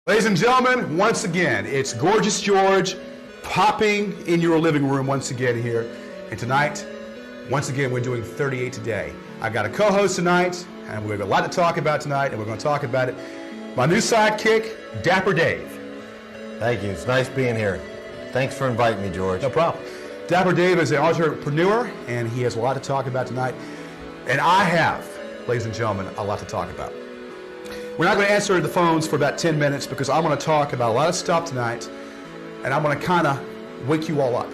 Ladies and gentlemen, once again, it's Gorgeous George popping in your living room once again here. And tonight, once again, we're doing 38 Today. I've got a co-host tonight, and we've got a lot to talk about tonight, and we're going to talk about it. My new sidekick, Dapper Dave. Thank you. It's nice being here. Thanks for inviting me, George. No problem. Dapper Dave is an entrepreneur, and he has a lot to talk about tonight. And I have, ladies and gentlemen, a lot to talk about. We're not going to answer the phones for about 10 minutes because I'm going to talk about a lot of stuff tonight, and I'm going to kind of wake you all up,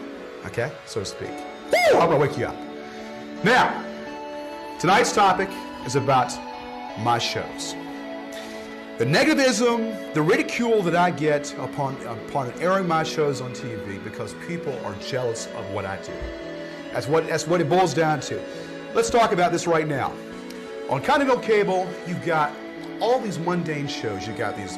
okay, so to speak. Woo! I'm going to wake you up. Now, tonight's topic is about my shows. The negativism, the ridicule that I get upon airing my shows on TV because people are jealous of what I do. That's what it boils down to. Let's talk about this right now. On Continental Cable, you've got all these mundane shows. You got these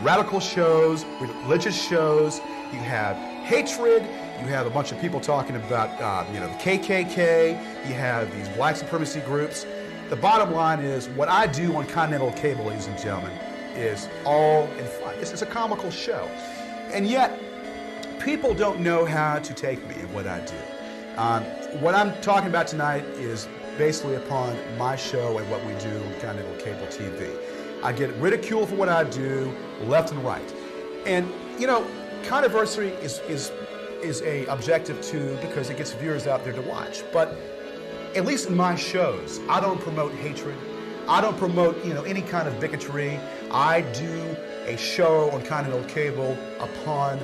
radical shows, religious shows. You have hatred. You have a bunch of people talking about the KKK. You have these black supremacy groups. The bottom line is what I do on Continental Cable, ladies and gentlemen, is all in fun. It's a comical show, and yet people don't know how to take me and what I do. What I'm talking about tonight is basically upon my show and what we do on Continental Cable TV. I get ridiculed for what I do, left and right. And, controversy is a objective too because it gets viewers out there to watch. But at least in my shows, I don't promote hatred. I don't promote, any kind of bigotry. I do a show on Continental Cable upon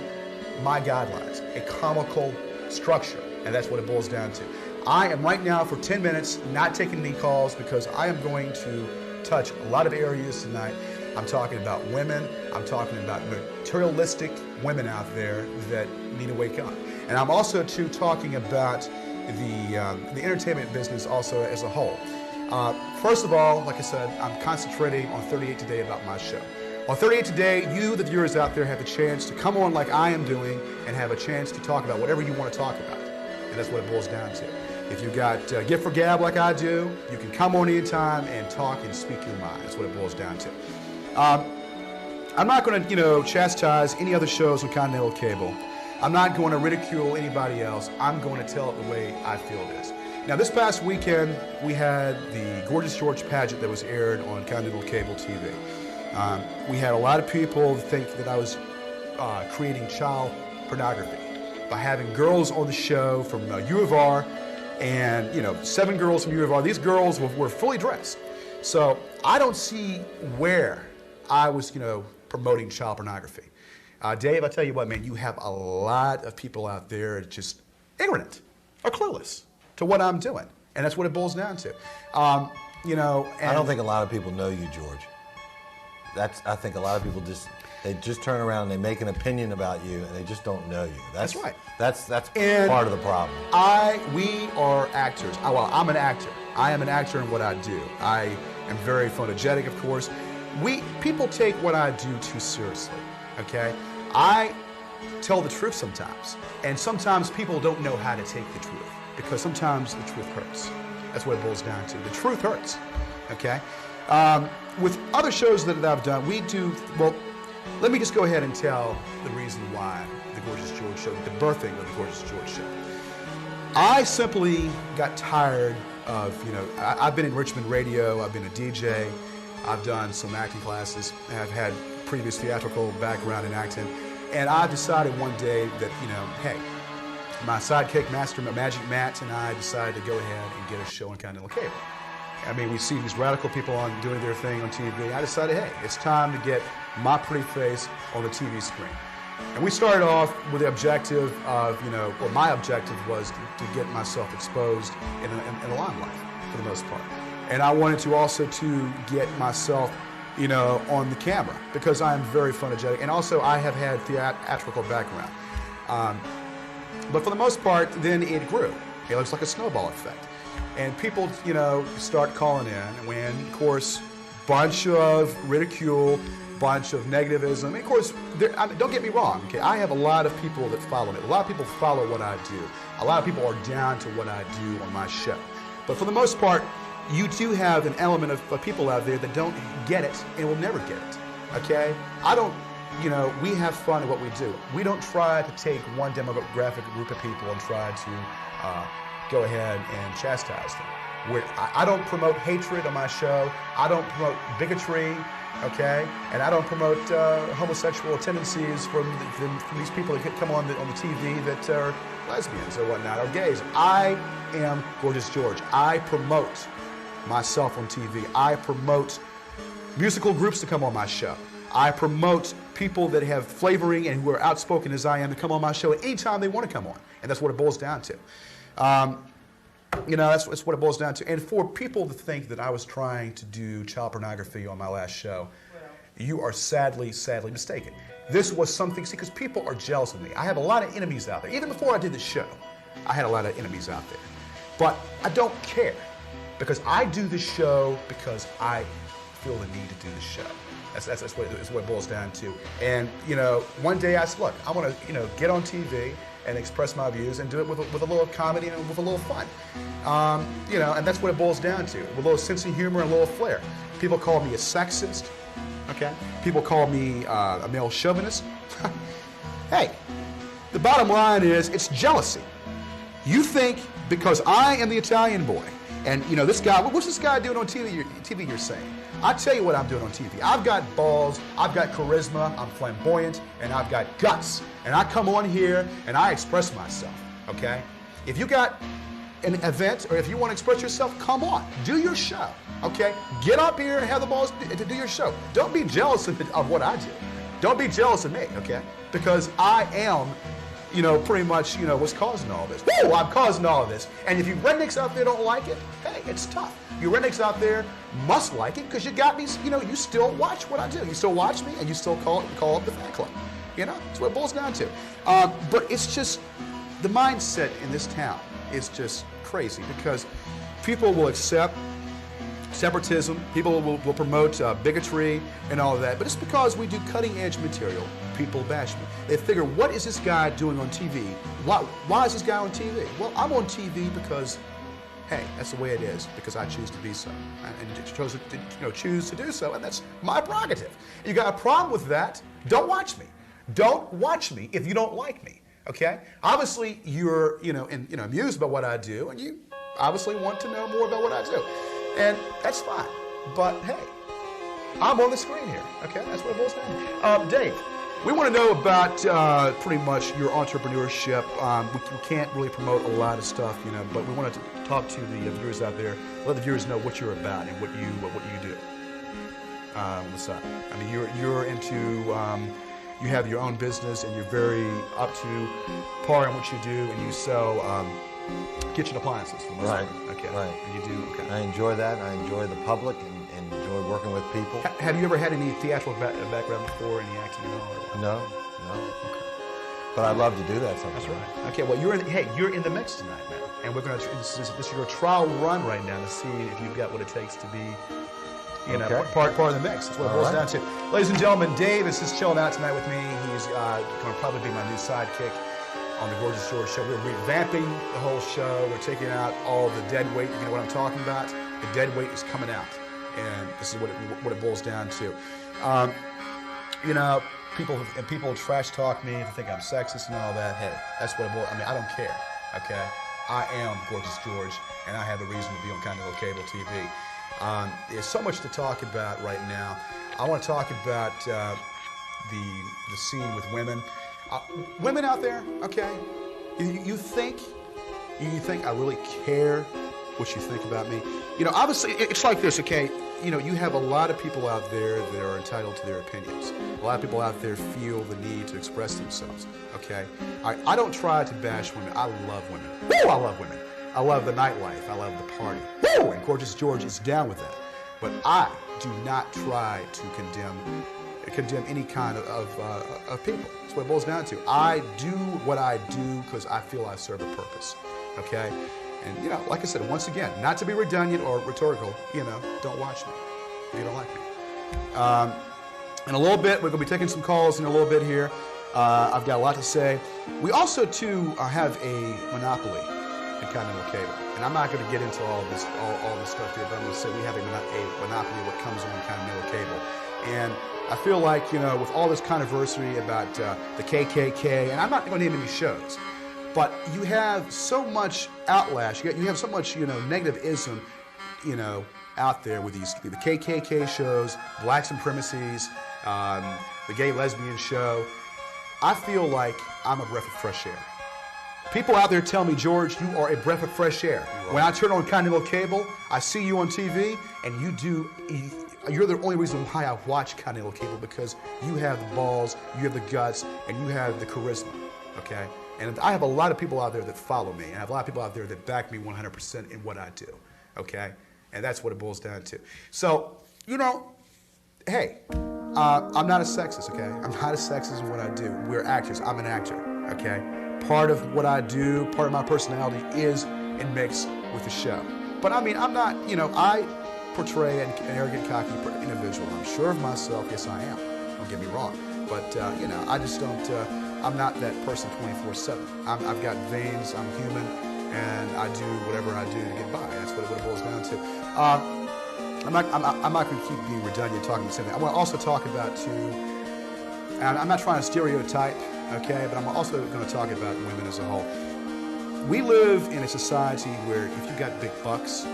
my guidelines, a comical structure, and that's what it boils down to. I am right now for 10 minutes not taking any calls because I am going to touch a lot of areas tonight. I'm talking about women. I'm talking about materialistic women out there that need to wake up. And I'm also too talking about the entertainment business also as a whole. First of all, like I said, I'm concentrating on 38 Today about my show. On 38 Today, you, the viewers out there, have the chance to come on like I am doing and have a chance to talk about whatever you want to talk about. And that's what it boils down to. If you've got gift for gab like I do, you can come on anytime and talk and speak your mind. That's what it boils down to. I'm not going to, chastise any other shows on Continental Cable. I'm not going to ridicule anybody else. I'm going to tell it the way I feel it is. Now, this past weekend, we had the Gorgeous George pageant that was aired on Continental Cable TV. We had a lot of people think that I was creating child pornography by having girls on the show from U of R, and 7 girls from U of R. These girls were fully dressed. So I don't see where I was, promoting child pornography. Dave, I tell you what, man, you have a lot of people out there just ignorant or clueless to what I'm doing, and that's what it boils down to. I don't think a lot of people know you, George. I think a lot of people they just turn around and they make an opinion about you and they just don't know you. That's right. That's part of the problem. We are actors. I'm an actor. I am an actor in what I do. I am very photogenic, of course. People take what I do too seriously, okay? I tell the truth sometimes, and sometimes people don't know how to take the truth because sometimes the truth hurts. That's what it boils down to. The truth hurts, okay? With other shows that I've done, let me just go ahead and tell the reason why the Gorgeous George Show, the birthing of the Gorgeous George Show. I simply got tired of, I've been in Richmond radio, I've been a DJ, I've done some acting classes, I've had previous theatrical background in acting, and I decided one day that, hey, my sidekick, Master Magic Matt, and I decided to go ahead and get a show on Continental Cable. I mean, we see these radical people doing their thing on TV. I decided, hey, it's time to get my pretty face on the TV screen. And we started off with the objective of, my objective was to get myself exposed in the limelight for the most part. And I wanted to also to get myself, on the camera because I am very photogenic. And also I have had theatrical background. But for the most part, then it grew. It looks like a snowball effect. And people, start calling in when, of course, bunch of ridicule, bunch of negativism. And of course, don't get me wrong, okay? I have a lot of people that follow me. A lot of people follow what I do. A lot of people are down to what I do on my show. But for the most part, you do have an element of people out there that don't get it and will never get it. okay? I don't, we have fun at what we do. We don't try to take one demographic group of people and try to go ahead and chastise them. I don't promote hatred on my show. I don't promote bigotry, okay? And I don't promote homosexual tendencies from these people that come on the TV that are lesbians or whatnot, or gays. I am Gorgeous George. I promote myself on TV. I promote musical groups to come on my show. I promote people that have flavoring and who are outspoken as I am to come on my show at any time they want to come on. And that's what it boils down to. That's what it boils down to. And for people to think that I was trying to do child pornography on my last show, you are sadly mistaken. This was something, because people are jealous of me. I have a lot of enemies out there. Even before I did the show, I had a lot of enemies out there. But I don't care, because I do the show because I feel the need to do the show. That's what it boils down to. And, one day I said, look, I want to, get on TV and express my views and do it with a little comedy and with a little fun. And that's what it boils down to, with a little sense of humor and a little flair. People call me a sexist, okay? People call me a male chauvinist. Hey, the bottom line is it's jealousy. You think because I am the Italian boy, and this guy, what's this guy doing on TV you're saying? I tell you what I'm doing on TV. I've got balls, I've got charisma, I'm flamboyant, and I've got guts. And I come on here and I express myself, okay? If you got an event or if you want to express yourself, come on, do your show, okay? Get up here and have the balls to do your show. Don't be jealous of what I do. Don't be jealous of me, okay? Because I am, pretty much, what's causing all this. Woo, I'm causing all of this. And if you rednecks out there don't like it, hey, it's tough. You rednecks out there must like it because you got me, you still watch what I do. You still watch me and you still call up the fan club. That's what it boils down to. But it's just, the mindset in this town is just crazy because people will accept separatism, people will promote bigotry and all of that, but it's because we do cutting edge material. People bash me. They figure, what is this guy doing on TV? Why is this guy on TV? Well, I'm on TV because, hey, that's the way it is, because I choose to be so. And choose to do so, and that's my prerogative. You got a problem with that, don't watch me. Don't watch me if you don't like me, okay? Obviously, you're, amused by what I do, and you obviously want to know more about what I do. And that's fine, but hey, I'm on the screen here, okay? That's what it boils down to. Dave, we want to know about pretty much your entrepreneurship. We can't really promote a lot of stuff, but we wanted to talk to the viewers out there, let the viewers know what you're about and what you do. What's up? I mean, you're into, you have your own business and you're very up to par on what you do, and you sell kitchen appliances. For right. Okay. Right. And you do. Okay. I enjoy that. I enjoy the public and enjoy working with people. Have you ever had any theatrical background before, any acting at all? Or No. Okay. But I'd love to do that sometime. That's right. Okay. Well, you're in the mix tonight, man, and we're gonna. This is your trial run right now to see if you've got what it takes to be. Part of the mix. That's what it boils down to. Ladies and gentlemen, Dave is just chilling out tonight with me. He's going to probably be my new sidekick on the Gorgeous George show. We're revamping the whole show. We're taking out all the dead weight. You know what I'm talking about? The dead weight is coming out, and this is what it boils down to. People trash talk me and think I'm sexist and all that. Hey, that's what it boils. I mean, I don't care. Okay, I am Gorgeous George, and I have a reason to be on Continental Cable TV. There's so much to talk about right now. I want to talk about the scene with women. Women out there, okay? You think I really care what you think about me? Obviously, it's like this, okay? You have a lot of people out there that are entitled to their opinions. A lot of people out there feel the need to express themselves, okay? I don't try to bash women. I love women. Woo, I love women. I love the nightlife. I love the party. Woo! And Gorgeous George is down with that. But I do not try to condemn any kind of people. That's what it boils down to. I do what I do because I feel I serve a purpose. Okay? And like I said, once again, not to be redundant or rhetorical, don't watch me if you don't like me. In a little bit, we're going to be taking some calls in a little bit here. I've got a lot to say. We also, too, have a monopoly in Continental Cable. And I'm not going to get into all this stuff here, but I'm going to say we have a monopoly of what comes on Continental Cable. And I feel like, with all this controversy about the KKK, and I'm not going to name any shows, but you have so much outlash, you have so much, negative-ism, out there with the KKK shows, black supremacies, the gay lesbian show. I feel like I'm a breath of fresh air. People out there tell me, George, you are a breath of fresh air. When I turn on Continental Cable, I see you on TV, and you're the only reason why I watch Continental Cable, because you have the balls, you have the guts, and you have the charisma, okay? And I have a lot of people out there that follow me, and I have a lot of people out there that back me 100% in what I do, okay? And that's what it boils down to. So, hey, I'm not a sexist, okay? I'm not a sexist in what I do. We're actors. I'm an actor, okay? Part of what I do, part of my personality is in mix with the show. But I'm not, I portray an arrogant, cocky individual. I'm sure of myself. Yes, I am. Don't get me wrong. But, I just don't, I'm not that person 24/7. I've got veins. I'm human. And I do whatever I do to get by. That's what it boils down to. I'm not going to keep being redundant talking the same thing. I want to also talk about, and I'm not trying to stereotype, okay, but I'm also going to talk about women as a whole. We live in a society where if you got big bucks,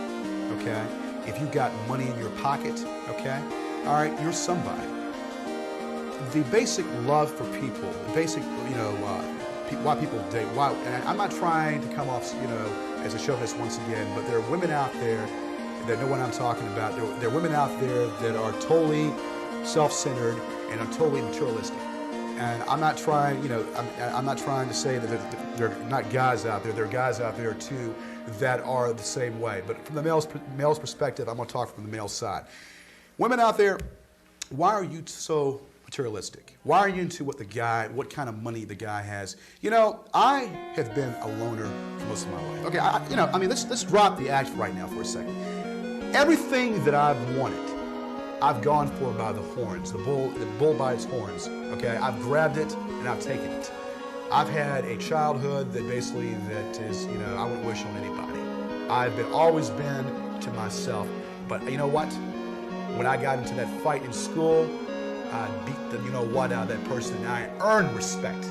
okay, if you got money in your pocket, okay, all right, you're somebody. The basic love for people, the basic, why people date, why, and I'm not trying to come off, as a chauvinist once again, but there are women out there that know what I'm talking about. There are women out there that are totally self-centered and are totally materialistic. And I'm not trying, I'm not trying to say that there are not guys out there. There are guys out there too that are the same way. But from the male's perspective, I'm going to talk from the male side. Women out there, why are you so materialistic? Why are you into what kind of money the guy has? I have been a loner for most of my life. Okay, let's drop the act right now for a second. Everything that I've wanted, I've gone for by the horns, the bull by its horns. Okay, I've grabbed it and I've taken it. I've had a childhood that is, I wouldn't wish on anybody. I've always been to myself. But you know what? When I got into that fight in school, I beat the out of that person, and I earned respect.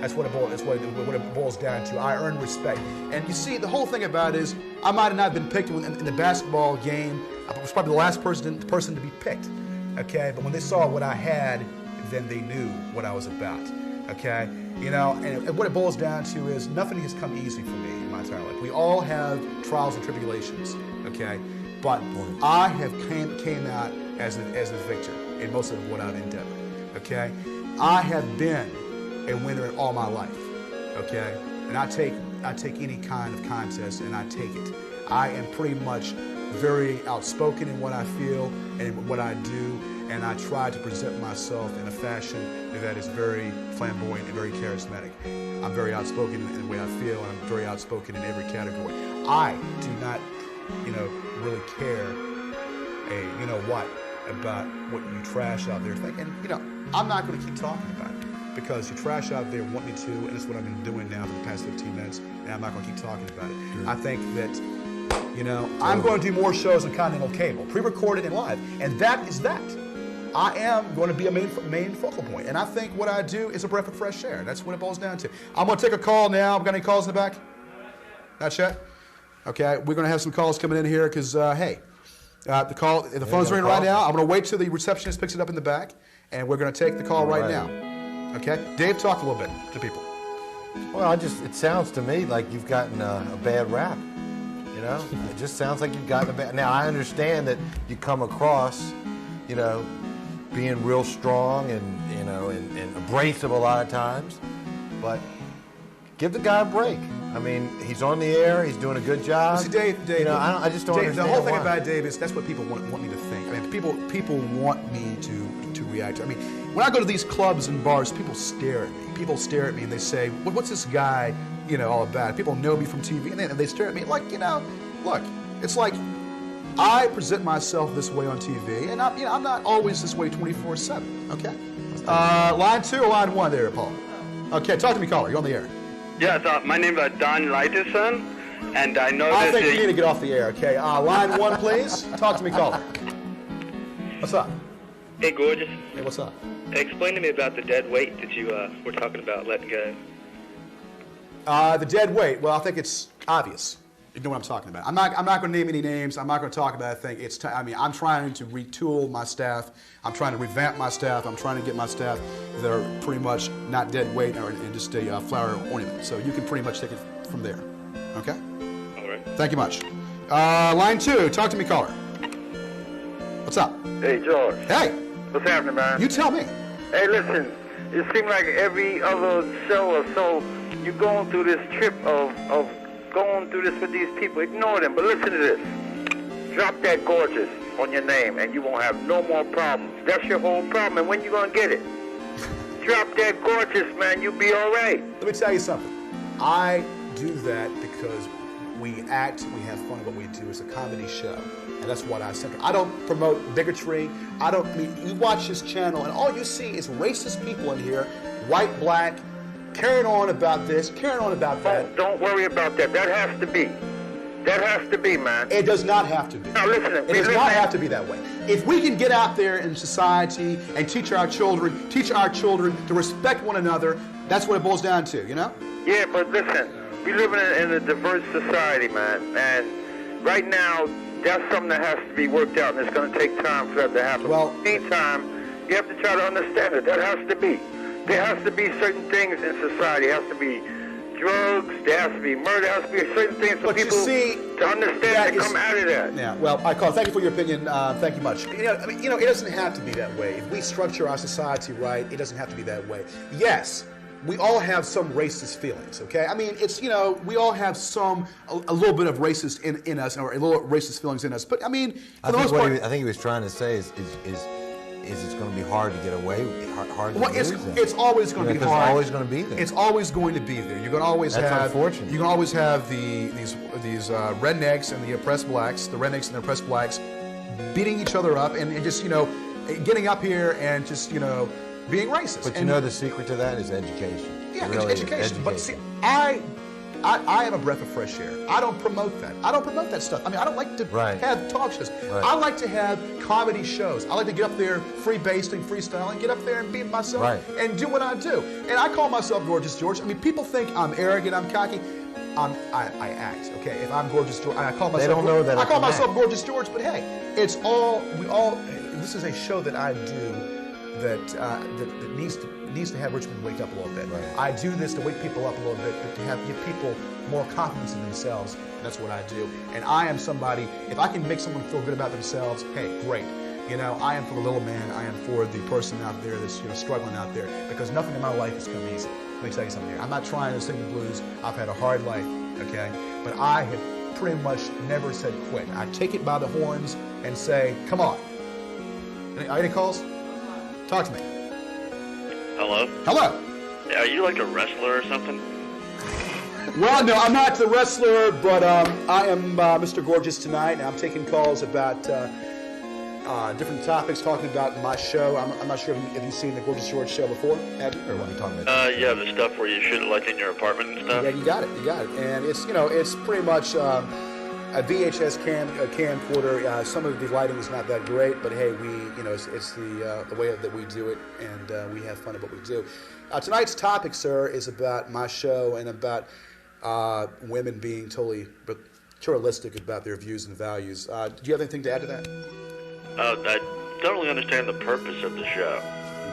That's what it boils down to. I earned respect. And you see, the whole thing about it is, I might have not been picked in the basketball game. I was probably the last person to be picked. Okay, but when they saw what I had, then they knew what I was about. Okay, and what it boils down to is nothing has come easy for me in my entire life. We all have trials and tribulations. Okay, but I have came out as a victor in most of what I've endeavored. Okay, I have been a winner in all my life. Okay, and I take any kind of contest and I take it. I am pretty much very outspoken in what I feel and in what I do, and I try to present myself in a fashion that is very flamboyant and very charismatic. I'm very outspoken in the way I feel, and I'm very outspoken in every category. I do not, really care about what you trash out there think. And, I'm not going to keep talking about it because you trash out there want me to, and that's what I've been doing now for the past 15 minutes, and I'm not going to keep talking about it. Sure. I think that, I'm going to do more shows on Continental Cable, pre-recorded and live, and that is that. I am going to be a main focal point, and I think what I do is a breath of fresh air. That's what it boils down to. I'm going to take a call now. Got any calls in the back? Not yet? Okay, we're going to have some calls coming in here because, hey, the phone's ringing right now. I'm going to wait till the receptionist picks it up in the back, and we're going to take the call right now. Okay? Dave, talk a little bit to people. Well, it sounds to me like you've gotten a bad rap. It just sounds like you've gotten a bad. Now, I understand that you come across, being real strong and abrasive a lot of times, but give the guy a break. I mean, he's on the air. He's doing a good job. See, Dave, I just don't understand. The whole thing about Dave is that's what people want me to think. I mean, people want me to react. I mean, when I go to these clubs and bars, people stare at me. People stare at me and they say, "What's this guy, all about?" People know me from TV, and they stare at me like, look, it's like I present myself this way on TV, and I'm not always this way 24/7. Okay. Line 2 or line 1 there, Paul. Okay, talk to me, caller. You're on the air. Yes, my name is Don Lightison, and I know I think you need to get off the air, okay? Line 1, please. Talk to me, caller. What's up? Hey, gorgeous. Hey, what's up? Explain to me about the dead weight that you were talking about letting go. The dead weight. Well, I think it's obvious. You know what I'm talking about. I'm not going to name any names. I'm not going to talk about a thing. I'm trying to retool my staff. I'm trying to revamp my staff. I'm trying to get my staff that are pretty much not dead weight and just a flower ornament. So you can pretty much take it from there. Okay? All right. Thank you much. Line 2. Talk to me, caller. What's up? Hey, George. Hey. What's happening, man? You tell me. Hey, listen. It seems like every other show or so, you're going through this trip of going through this with these people. Ignore them, but listen to this. Drop that gorgeous on your name, and you won't have no more problems. That's your whole problem, and when you going to get it? Drop that gorgeous, man. You'll be all right. Let me tell you something. I do that because we act, we have fun. What we do is a comedy show, and that's what I center. I don't promote bigotry. You watch this channel, and all you see is racist people in here, white, black, carrying on about this, carrying on about that. Don't worry about that. That has to be. That has to be, man. It does not have to be. Now listen. It does not have to be that way. If we can get out there in society and teach our children to respect one another, that's what it boils down to, you know? Yeah, but listen, we live in a diverse society, man, and right now, that's something that has to be worked out, and it's going to take time for that to happen. Well, meantime, you have to try to understand it. That has to be. There has to be certain things in society. There has to be drugs. There has to be murder. There has to be certain things for people to understand and come out of that. Yeah. Well, Carl, thank you for your opinion. Thank you much. It doesn't have to be that way. If we structure our society right, it doesn't have to be that way. Yes. We all have some racist feelings, okay? I mean, we all have a little bit of racist in us, or a little racist feelings in us. But I mean, for the most part, I think he was trying to say is it's going to be hard to get away, hard to lose them. It's always going to be hard. It's always going to be there. It's always going to be there. You're going to always That's have. unfortunate. You can always have these rednecks and the oppressed blacks, the rednecks and the oppressed blacks, beating each other up and just getting up here and just being racist. But the secret to that is education. Yeah, really education. But see, I am a breath of fresh air. I don't promote that. I don't promote that stuff. I mean, I don't like to have talk shows. Right. I like to have comedy shows. I like to get up there freebasing, freestyling, get up there and be myself and do what I do. And I call myself Gorgeous George. I mean, people think I'm arrogant, I'm cocky. I act, okay? If I'm Gorgeous George, I call myself. They don't know that. I call myself Gorgeous George, but hey, this is a show that I do that needs to have Richmond wake up a little bit. Right. I do this to wake people up a little bit, but to give people more confidence in themselves. And that's what I do. And I am somebody, if I can make someone feel good about themselves, hey, great. I am for the little man. I am for the person out there that's struggling out there, because nothing in my life has come easy. Let me tell you something here. I'm not trying to sing the blues. I've had a hard life, okay? But I have pretty much never said quit. I take it by the horns and say, come on. Any calls? Talk to me. Hello? Hello. Are you like a wrestler or something? Well, no, I'm not the wrestler, but I am Mr. Gorgeous tonight, and I'm taking calls about different topics, talking about my show. I'm not sure if you've seen the Gorgeous George show before, have you? Or what are you talking about? Yeah, the stuff where you shoot it like in your apartment and stuff. Yeah, you got it. And it's pretty much a VHS camcorder. Some of the lighting is not that great, but hey, it's the way that we do it, and we have fun at what we do. Tonight's topic, sir, is about my show and about women being totally materialistic about their views and values. Do you have anything to add to that? I don't really understand the purpose of the show.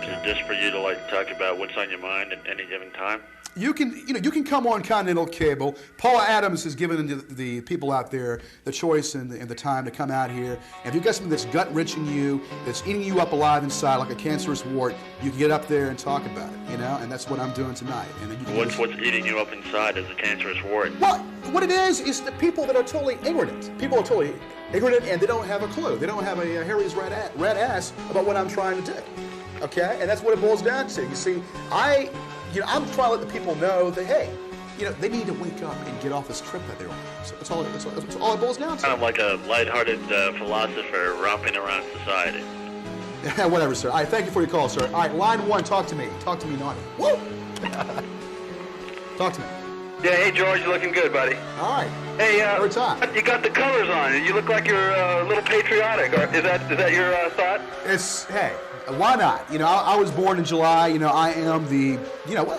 Is it just for you to talk about what's on your mind at any given time? You can come on Continental Cable. Paula Adams has given the people out there the choice and the time to come out here. And if you've got something that's gut-wrenching you, that's eating you up alive inside like a cancerous wart, you can get up there and talk about it, And that's what I'm doing tonight. And then you can what's eating you up inside as a cancerous wart? Well, what it is the people that are totally ignorant. People are totally ignorant, and they don't have a clue. They don't have a Harry's red ass about what I'm trying to do. Okay? And that's what it boils down to. You see, I'm trying to let the people know that, hey, they need to wake up and get off this trip that they're on. So that's all it boils down to. Kind of like a lighthearted philosopher romping around society. Whatever, sir. All right, thank you for your call, sir. All right, line 1, talk to me. Talk to me, naughty. Woo! Talk to me. Yeah, hey, George, you're looking good, buddy. All right. Hey, every time. You got the colors on. You look like you're a little patriotic. Is that your thought? Hey, Why not? You know, I was born in July. You know, I am the,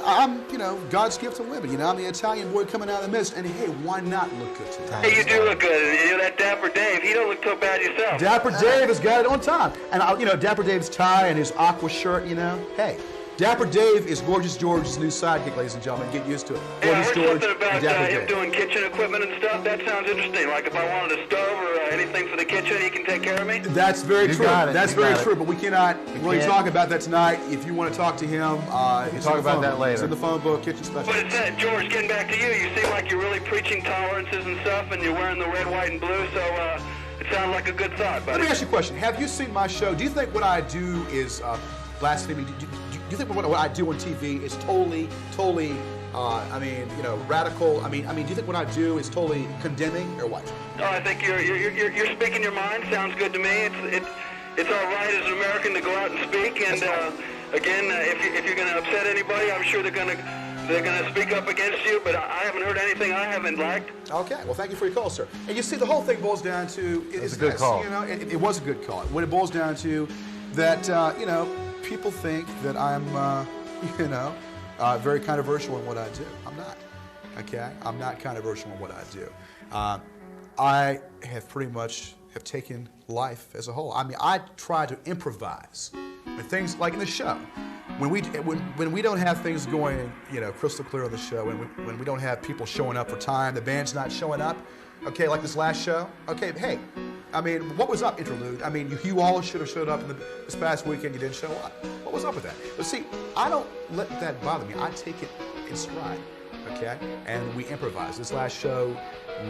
I'm God's gift to women. You know, I'm the Italian boy coming out of the mist. And hey, why not look good today? Hey, you do look good. You're that Dapper Dave. You don't look so bad yourself. Dapper Dave has got it on time. And, Dapper Dave's tie and his aqua shirt, hey. Dapper Dave is Gorgeous George's new sidekick, ladies and gentlemen. Get used to it. Hey, Gorgeous I heard George something about and Dapper him Dave. doing kitchen equipment and stuff. That sounds interesting. Like if I wanted a stove or anything for the kitchen, he can take care of me? That's very true. got it. That's You very got it. true. But we cannot really can't. talk about that tonight. If you want to talk to him, it's talk in the about phone that book. later. It's in the phone book, kitchen special. But it's George, getting back to you. You seem like you're really preaching tolerances and stuff, and you're wearing the red, white, and blue, so it sounds like a good thought, buddy. Let me ask you a question. Have you seen my show? Do you think what I do is blasphemy? Do you think what I do on TV is totally, radical? Do you think what I do is totally condemning or what? No, I think you're speaking your mind. Sounds good to me. It's all right as an American to go out and speak. And again, if you're going to upset anybody, I'm sure they're going to speak up against you. But I haven't heard anything I haven't liked. Okay. Well, thank you for your call, sir. And you see, the whole thing boils down to It's a good call. It was a good call. What it boils down to that people think that I'm very controversial in what I do. I'm not. Okay. I'm not controversial in what I do. I have pretty much have taken life as a whole. I mean, I try to improvise. And things like in the show, when we don't have things going, crystal clear on the show, when we don't have people showing up for time, the band's not showing up. Okay, like this last show. Okay, hey, what was up, Interlude? You all should have showed up this past weekend. You didn't show up. What was up with that? But see, I don't let that bother me. I take it in stride. Okay, and we improvise. This last show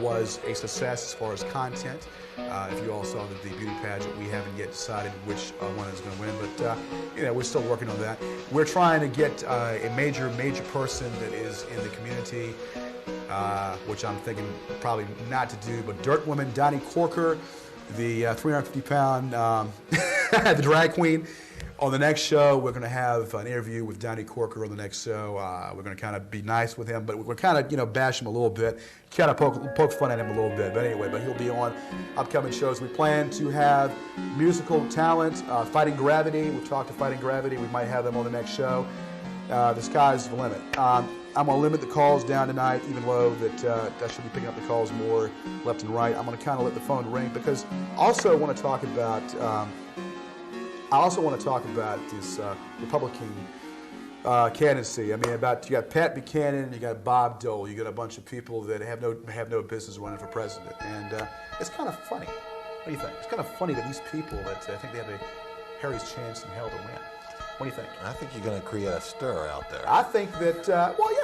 was a success as far as content. If you all saw the beauty pageant, we haven't yet decided which one is going to win, but we're still working on that. We're trying to get a major person that is in the community, which I'm thinking probably not to do, but Dirt Woman Donnie Corker, the 350-pound the drag queen. On the next show, we're going to have an interview with Donnie Corker on the next show. We're going to kind of be nice with him, but we're kind of, bash him a little bit, kind of poke fun at him a little bit. But anyway, he'll be on upcoming shows. We plan to have musical talent, Fighting Gravity. We've talked to Fighting Gravity. We might have them on the next show. The sky's the limit. I'm going to limit the calls down tonight, even though that I should be picking up the calls more left and right. I'm going to kind of let the phone ring because I also want to talk about this Republican candidacy. You got Pat Buchanan, you got Bob Dole, you got a bunch of people that have no business running for president, and it's kind of funny. What do you think? It's kind of funny that these people that think they have a Harry's chance in hell to win. What do you think? I think you're going to create a stir out there. I think that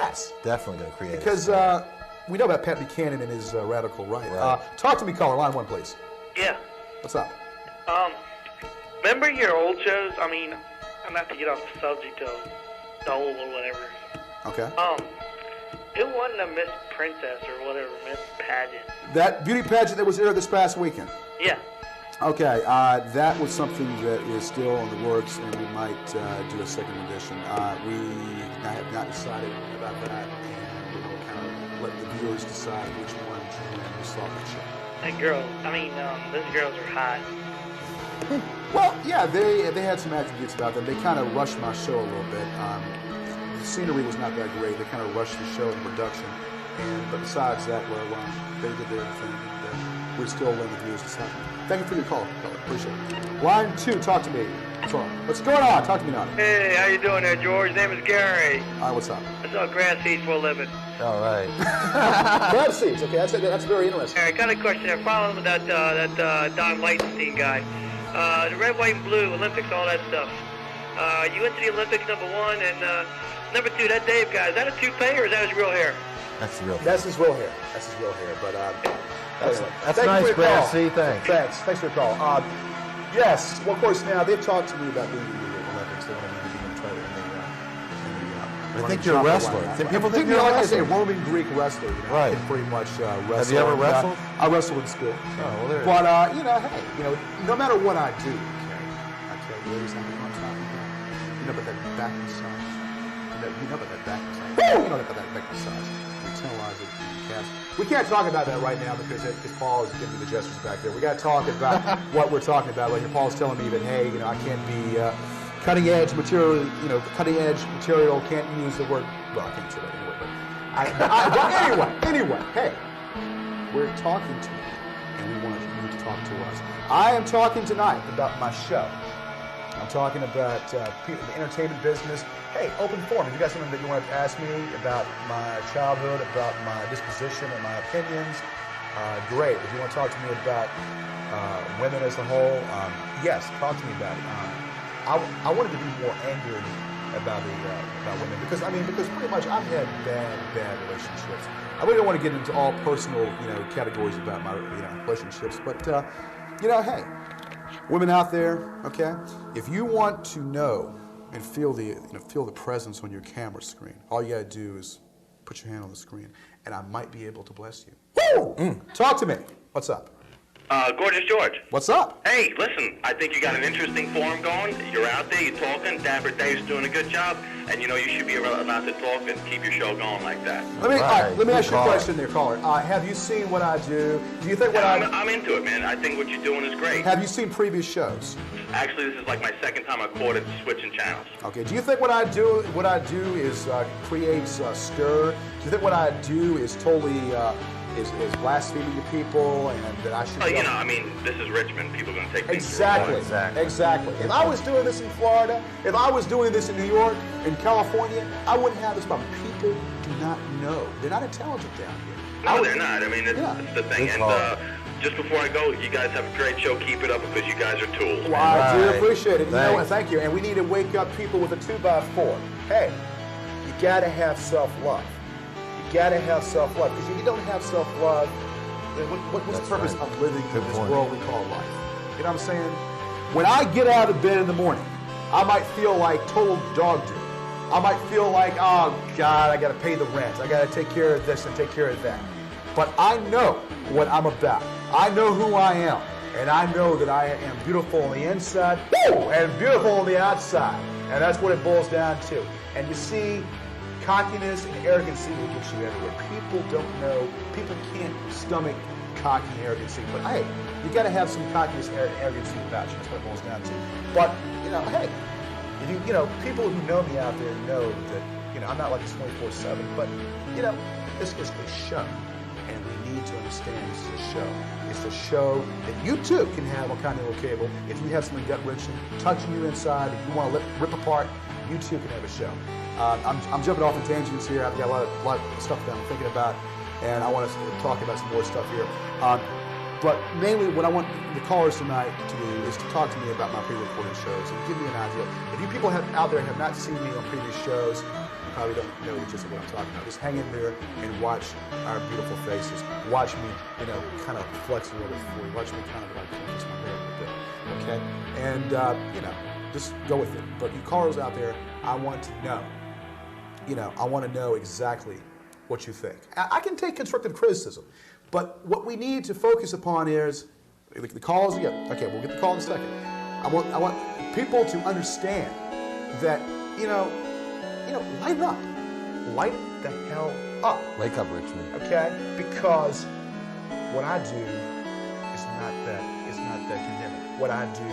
yes, Definitely going to create because a stir. we know about Pat Buchanan and his radical right. Right. Talk to me, caller line 1, please. Yeah. What's up? Remember your old shows? I'm not to get off the subject of Dole or whatever. Okay. Who won the Miss Princess or whatever, Miss Pageant? That beauty pageant that was aired this past weekend. Yeah. Okay, that was something that is still in the works, and we might do a second edition. We have not decided about that, and we'll kind of let the viewers decide which one to win. We saw that show. That girl, those girls are hot. Well, yeah, they had some attributes about them. They kind of rushed my show a little bit. The scenery was not that great. They kind of rushed the show in production. But besides that, they did their thing. And we're still letting the viewers decide. Thank you for your call, brother. Appreciate it. Line 2, talk to me. What's going on? Talk to me now. Hey, how you doing there, George? Name is Gary. All right, what's up? I sell grass seeds for a living. All right. Grab seats, okay? That's very interesting. All right, got a question there. Following with that Don Lichtenstein guy. The red, white, and blue, Olympics, all that stuff. You went to the Olympics, number 1, and number 2, that Dave guy, is that a toupee or is that his real hair? That's the real thing. That's his real hair. That's his real hair. But anyway. That's Thank you nice, for your Brad. call. See, thanks. Thanks for your call. Yes. Well, of course, now they've talked to me about being in the Olympics. They want me to be in I think you're a wrestler. People think you're like a Roman Greek wrestler. Right. I can pretty much wrestle. Have you ever wrestled? I wrestled in school. Oh, well, there. But hey, no matter what I do, I tell you, ladies, I'm on top of that. You know about that back massage. You know about that back massage. You know about that back massage. We tenderize it, cast. We can't talk about that right now because Paul is giving me the gestures back there. We got to talk about what we're talking about. Like Paul's telling me that, hey, I can't be cutting edge material, cutting edge material, can't use the word, well, I can't say that anyway, but anyway, hey, we're talking to you, and we want you to talk to us. I am talking tonight about my show. I'm talking about the entertainment business. Hey, open forum. If you got something that you want to ask me about my childhood, about my disposition and my opinions, great. If you want to talk to me about women as a whole, yes, talk to me about it. I wanted to be more angered about women because pretty much I've had bad relationships. I really don't want to get into all personal categories about my relationships, but hey, women out there, okay, if you want to know and feel the presence on your camera screen, all you gotta do is put your hand on the screen, and I might be able to bless you. Woo! Talk to me. What's up? Gorgeous George. What's up? Hey, listen, I think you got an interesting forum going. You're out there, you're talking. Dapper Dave's doing a good job. And you should be allowed to talk and keep your show going like that. Let me ask you a question there, caller. Have you seen what I do? Do you think I'm into it, man. I think what you're doing is great. Have you seen previous shows? Actually, this is like my second time I caught it switching channels. Okay. Do you think what I do is creates stir? Do you think what I do is totally is blaspheming to people, and that I should? This is Richmond. People are going to take things Exactly. If I was doing this in Florida, if I was doing this in New York, in California, I wouldn't have this problem. People do not know. They're not intelligent down here. No, they're not. It's the thing. And just before I go, you guys have a great show. Keep it up because you guys are tools. Well, I do appreciate it. Thank you. And we need to wake up people with a 2x4. Hey, you got to have self-love. You got to have self-love. Because if you don't have self-love, then what's the purpose of living in this world we call life? You know what I'm saying? When I get out of bed in the morning, I might feel like total dog dude. I might feel like, oh God, I got to pay the rent. I got to take care of this and take care of that. But I know what I'm about. I know who I am. And I know that I am beautiful on the inside and beautiful on the outside. And that's what it boils down to. And you see, cockiness and arrogancy will get you everywhere. People don't know. People can't stomach cocky and arrogancy. But hey, you got to have some cockiness and arrogancy about you. That's what it boils down to. But hey, if people who know me out there know that I'm not like this 24/7. But this is a show, and we need to understand this is a show. It's a show that you too can have on Continental Cable. If you have something gut-wrenching, touching you inside, if you want to rip apart, you too can have a show. I'm jumping off in tangents here. I've got a lot of stuff that I'm thinking about, and I want us to talk about some more stuff here. But mainly what I want the callers tonight to do is to talk to me about my pre-recorded shows and give me an idea. If you people out there have not seen me on previous shows, you probably don't know the gist of what I'm talking about. Just hang in there and watch our beautiful faces. Watch me, kind of flex a little bit for you. Watch me kind of like twist my hair a little bit, okay? And, just go with it. But you callers out there, I want to know. I want to know exactly what you think. I can take constructive criticism, but what we need to focus upon is the calls again. Okay, we'll get the call in a second. I want people to understand that lighten up, light the hell up. Wake up, Richmond. Okay, because what I do is not that condemning. What I do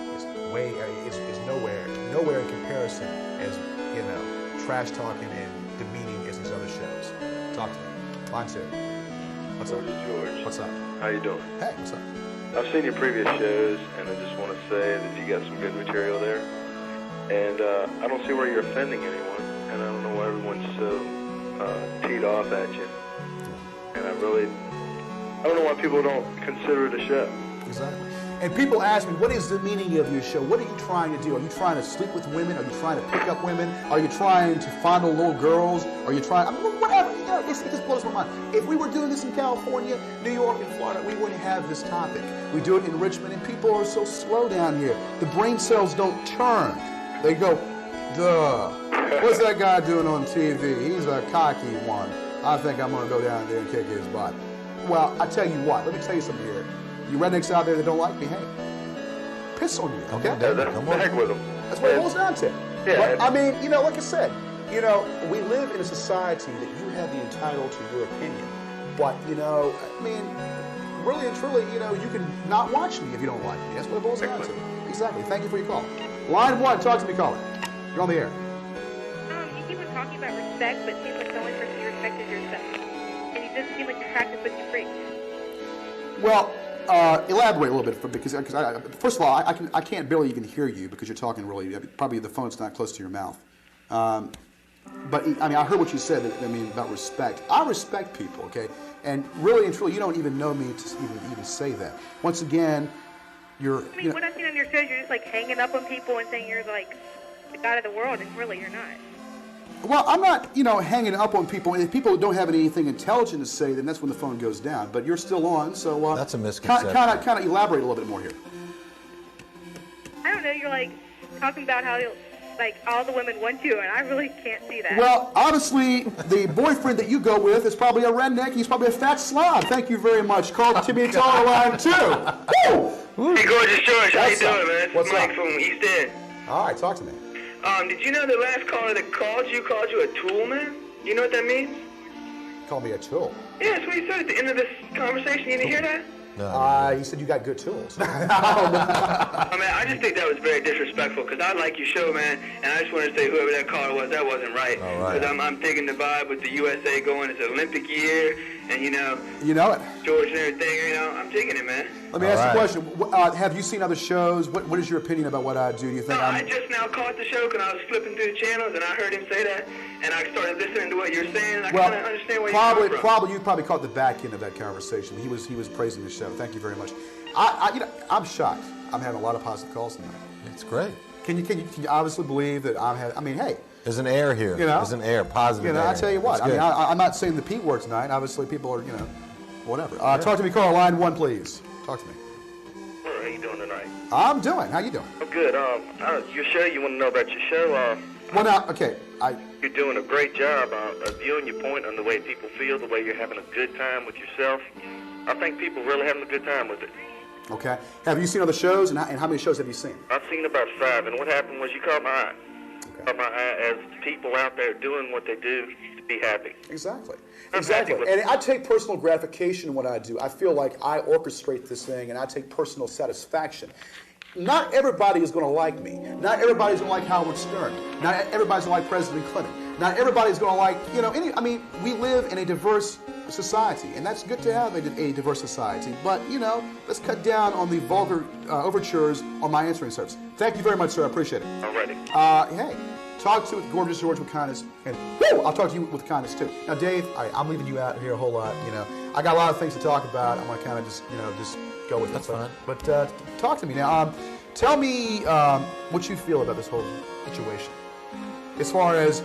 is nowhere in comparison as trash talking and demeaning as these other shows. Talk to me. Line 2. What's up? George. What's up? How you doing? Hey, what's up? I've seen your previous shows, and I just want to say that you got some good material there. And I don't see where you're offending anyone, and I don't know why everyone's so teed off at you. And I don't know why people don't consider it a show. Exactly. And people ask me, what is the meaning of your show? What are you trying to do? Are you trying to sleep with women? Are you trying to pick up women? Are you trying to fondle little girls? Are you trying, whatever, it just blows my mind. If we were doing this in California, New York, and Florida, we wouldn't have this topic. We do it in Richmond, and people are so slow down here. The brain cells don't turn. They go, duh. What's that guy doing on TV? He's a cocky one. I think I'm going to go down there and kick his butt. Well, I tell you what, let me tell you something here. You rednecks out there that don't like me, hey, piss on you, okay? Yeah, the heck with them. That's what it boils down to. Yeah. But, like I said, we live in a society that you have the entitled to your opinion. But, really and truly, you can not watch me if you don't like me. That's what it boils down to. Exactly. Thank you for your call. Line 1, talk to me, caller. You're on the air. You keep on talking about respect, but it seems like the only person you respect is yourself. And it doesn't seem like you practice what you preach. Well, elaborate a little bit, because first of all, I can't barely even hear you because you're talking really, probably the phone's not close to your mouth. But I mean, I heard what you said. About respect. I respect people, okay? And really and truly, you don't even know me to even say that. Once again, you're. I mean, what I've seen on your shows, you're just like hanging up on people and saying you're like the god of the world, and really you're not. Well, I'm not, hanging up on people. If people don't have anything intelligent to say, then that's when the phone goes down. But you're still on, so that's a misconception. Kind of elaborate a little bit more here. I don't know. You're like talking about how like all the women want you, and I really can't see that. Well, honestly, the boyfriend that you go with is probably a redneck. He's probably a fat slob. Thank you very much. Call Timmy Taller line 2. Woo! Hey, Gorgeous George, how you doing, man? What's Mike up? from East End. All right, talk to me. Did you know the last caller that called you a tool, man? You know what that means? Call me a tool. Yeah, that's what he said at the end of this conversation. You didn't hear that? No. He said you got good tools. I just think that was very disrespectful because I like your show, man, and I just want to say whoever that caller was, that wasn't right. All right. Because I'm digging the vibe with the USA going. It's Olympic year, and You know it. George and everything. I'm digging it, man. Let me ask you a question. Have you seen other shows? What is your opinion about what I do? Do you think No, I just now caught the show because I was flipping through the channels and I heard him say that, and I started listening to what you're saying. And I kind of understand where you're coming from. you probably caught the back end of that conversation. He was praising the show. Thank you very much. I'm shocked. I'm having a lot of positive calls tonight. It's great. Can you obviously believe that I'm having? I mean, hey. There's an air here. There's an air, positive air. I tell you what. It's good. I'm not saying the P word tonight. Obviously, people are, whatever. Talk to me, Carl. Line 1, please. Talk to me. How you doing tonight? I'm doing. How you doing? I'm good. Your show. You want to know about your show? Well, now, okay. You're doing a great job of viewing your point on the way people feel, the way you're having a good time with yourself. I think people are really having a good time with it. Okay. Have you seen other shows, and how many shows have you seen? I've seen about 5, and what happened was you caught my eye. Okay. Caught my eye as people out there doing what they do to be happy. Exactly. I'm happy with And I take personal gratification in what I do. I feel like I orchestrate this thing, and I take personal satisfaction. Not everybody is going to like me. Not everybody's going to like Howard Stern. Not everybody's going to like President Clinton. Not everybody's going to like, we live in a diverse society, and that's good to have a diverse society. But, let's cut down on the vulgar overtures on my answering service. Thank you very much, sir. I appreciate it. Alrighty. Hey, talk to Gorgeous George with kindness, and I'll talk to you with kindness, too. Now, Dave, I'm leaving you out here a whole lot. I got a lot of things to talk about. I'm going to kind of just go with it. That's fine. But talk to me now. Tell me what you feel about this whole situation. As far as,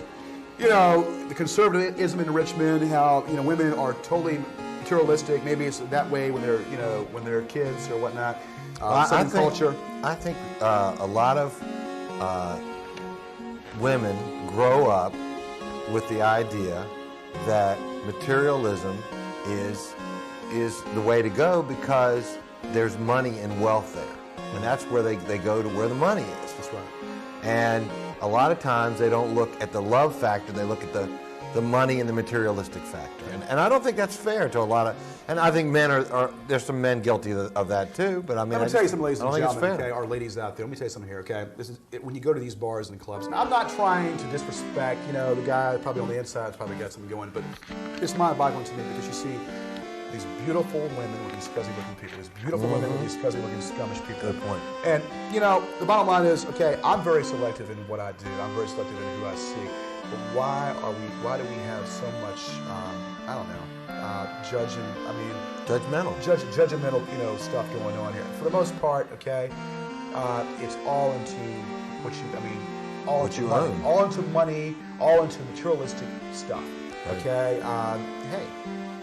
the conservatism in Richmond, how, women are totally materialistic. Maybe it's that way when they're kids or whatnot. Culture. I think a lot of women grow up with the idea that materialism is the way to go because there's money and wealth there. And that's where they go to where the money is. That's right. And a lot of times they don't look at the love factor, they look at the money and the materialistic factor. And I don't think that's fair to a lot of, and I think men there's some men guilty of that too, but I mean, Let me tell you something, ladies and I don't think gentlemen, it's fair. okay, our ladies out there, let me tell you something here, okay? When you go to these bars and clubs, now I'm not trying to disrespect, the guy probably on the inside probably got something going, but it's mind-boggling to me because you see these beautiful women with these scuzzy-looking people, these beautiful women with these scuzzy-looking, scummish people. Good point. And, the bottom line is, okay, I'm very selective in what I do. I'm very selective in who I see. But why do we have so much, judgmental, stuff going on here? For the most part, okay, it's all into all into money, all into materialistic stuff. Okay,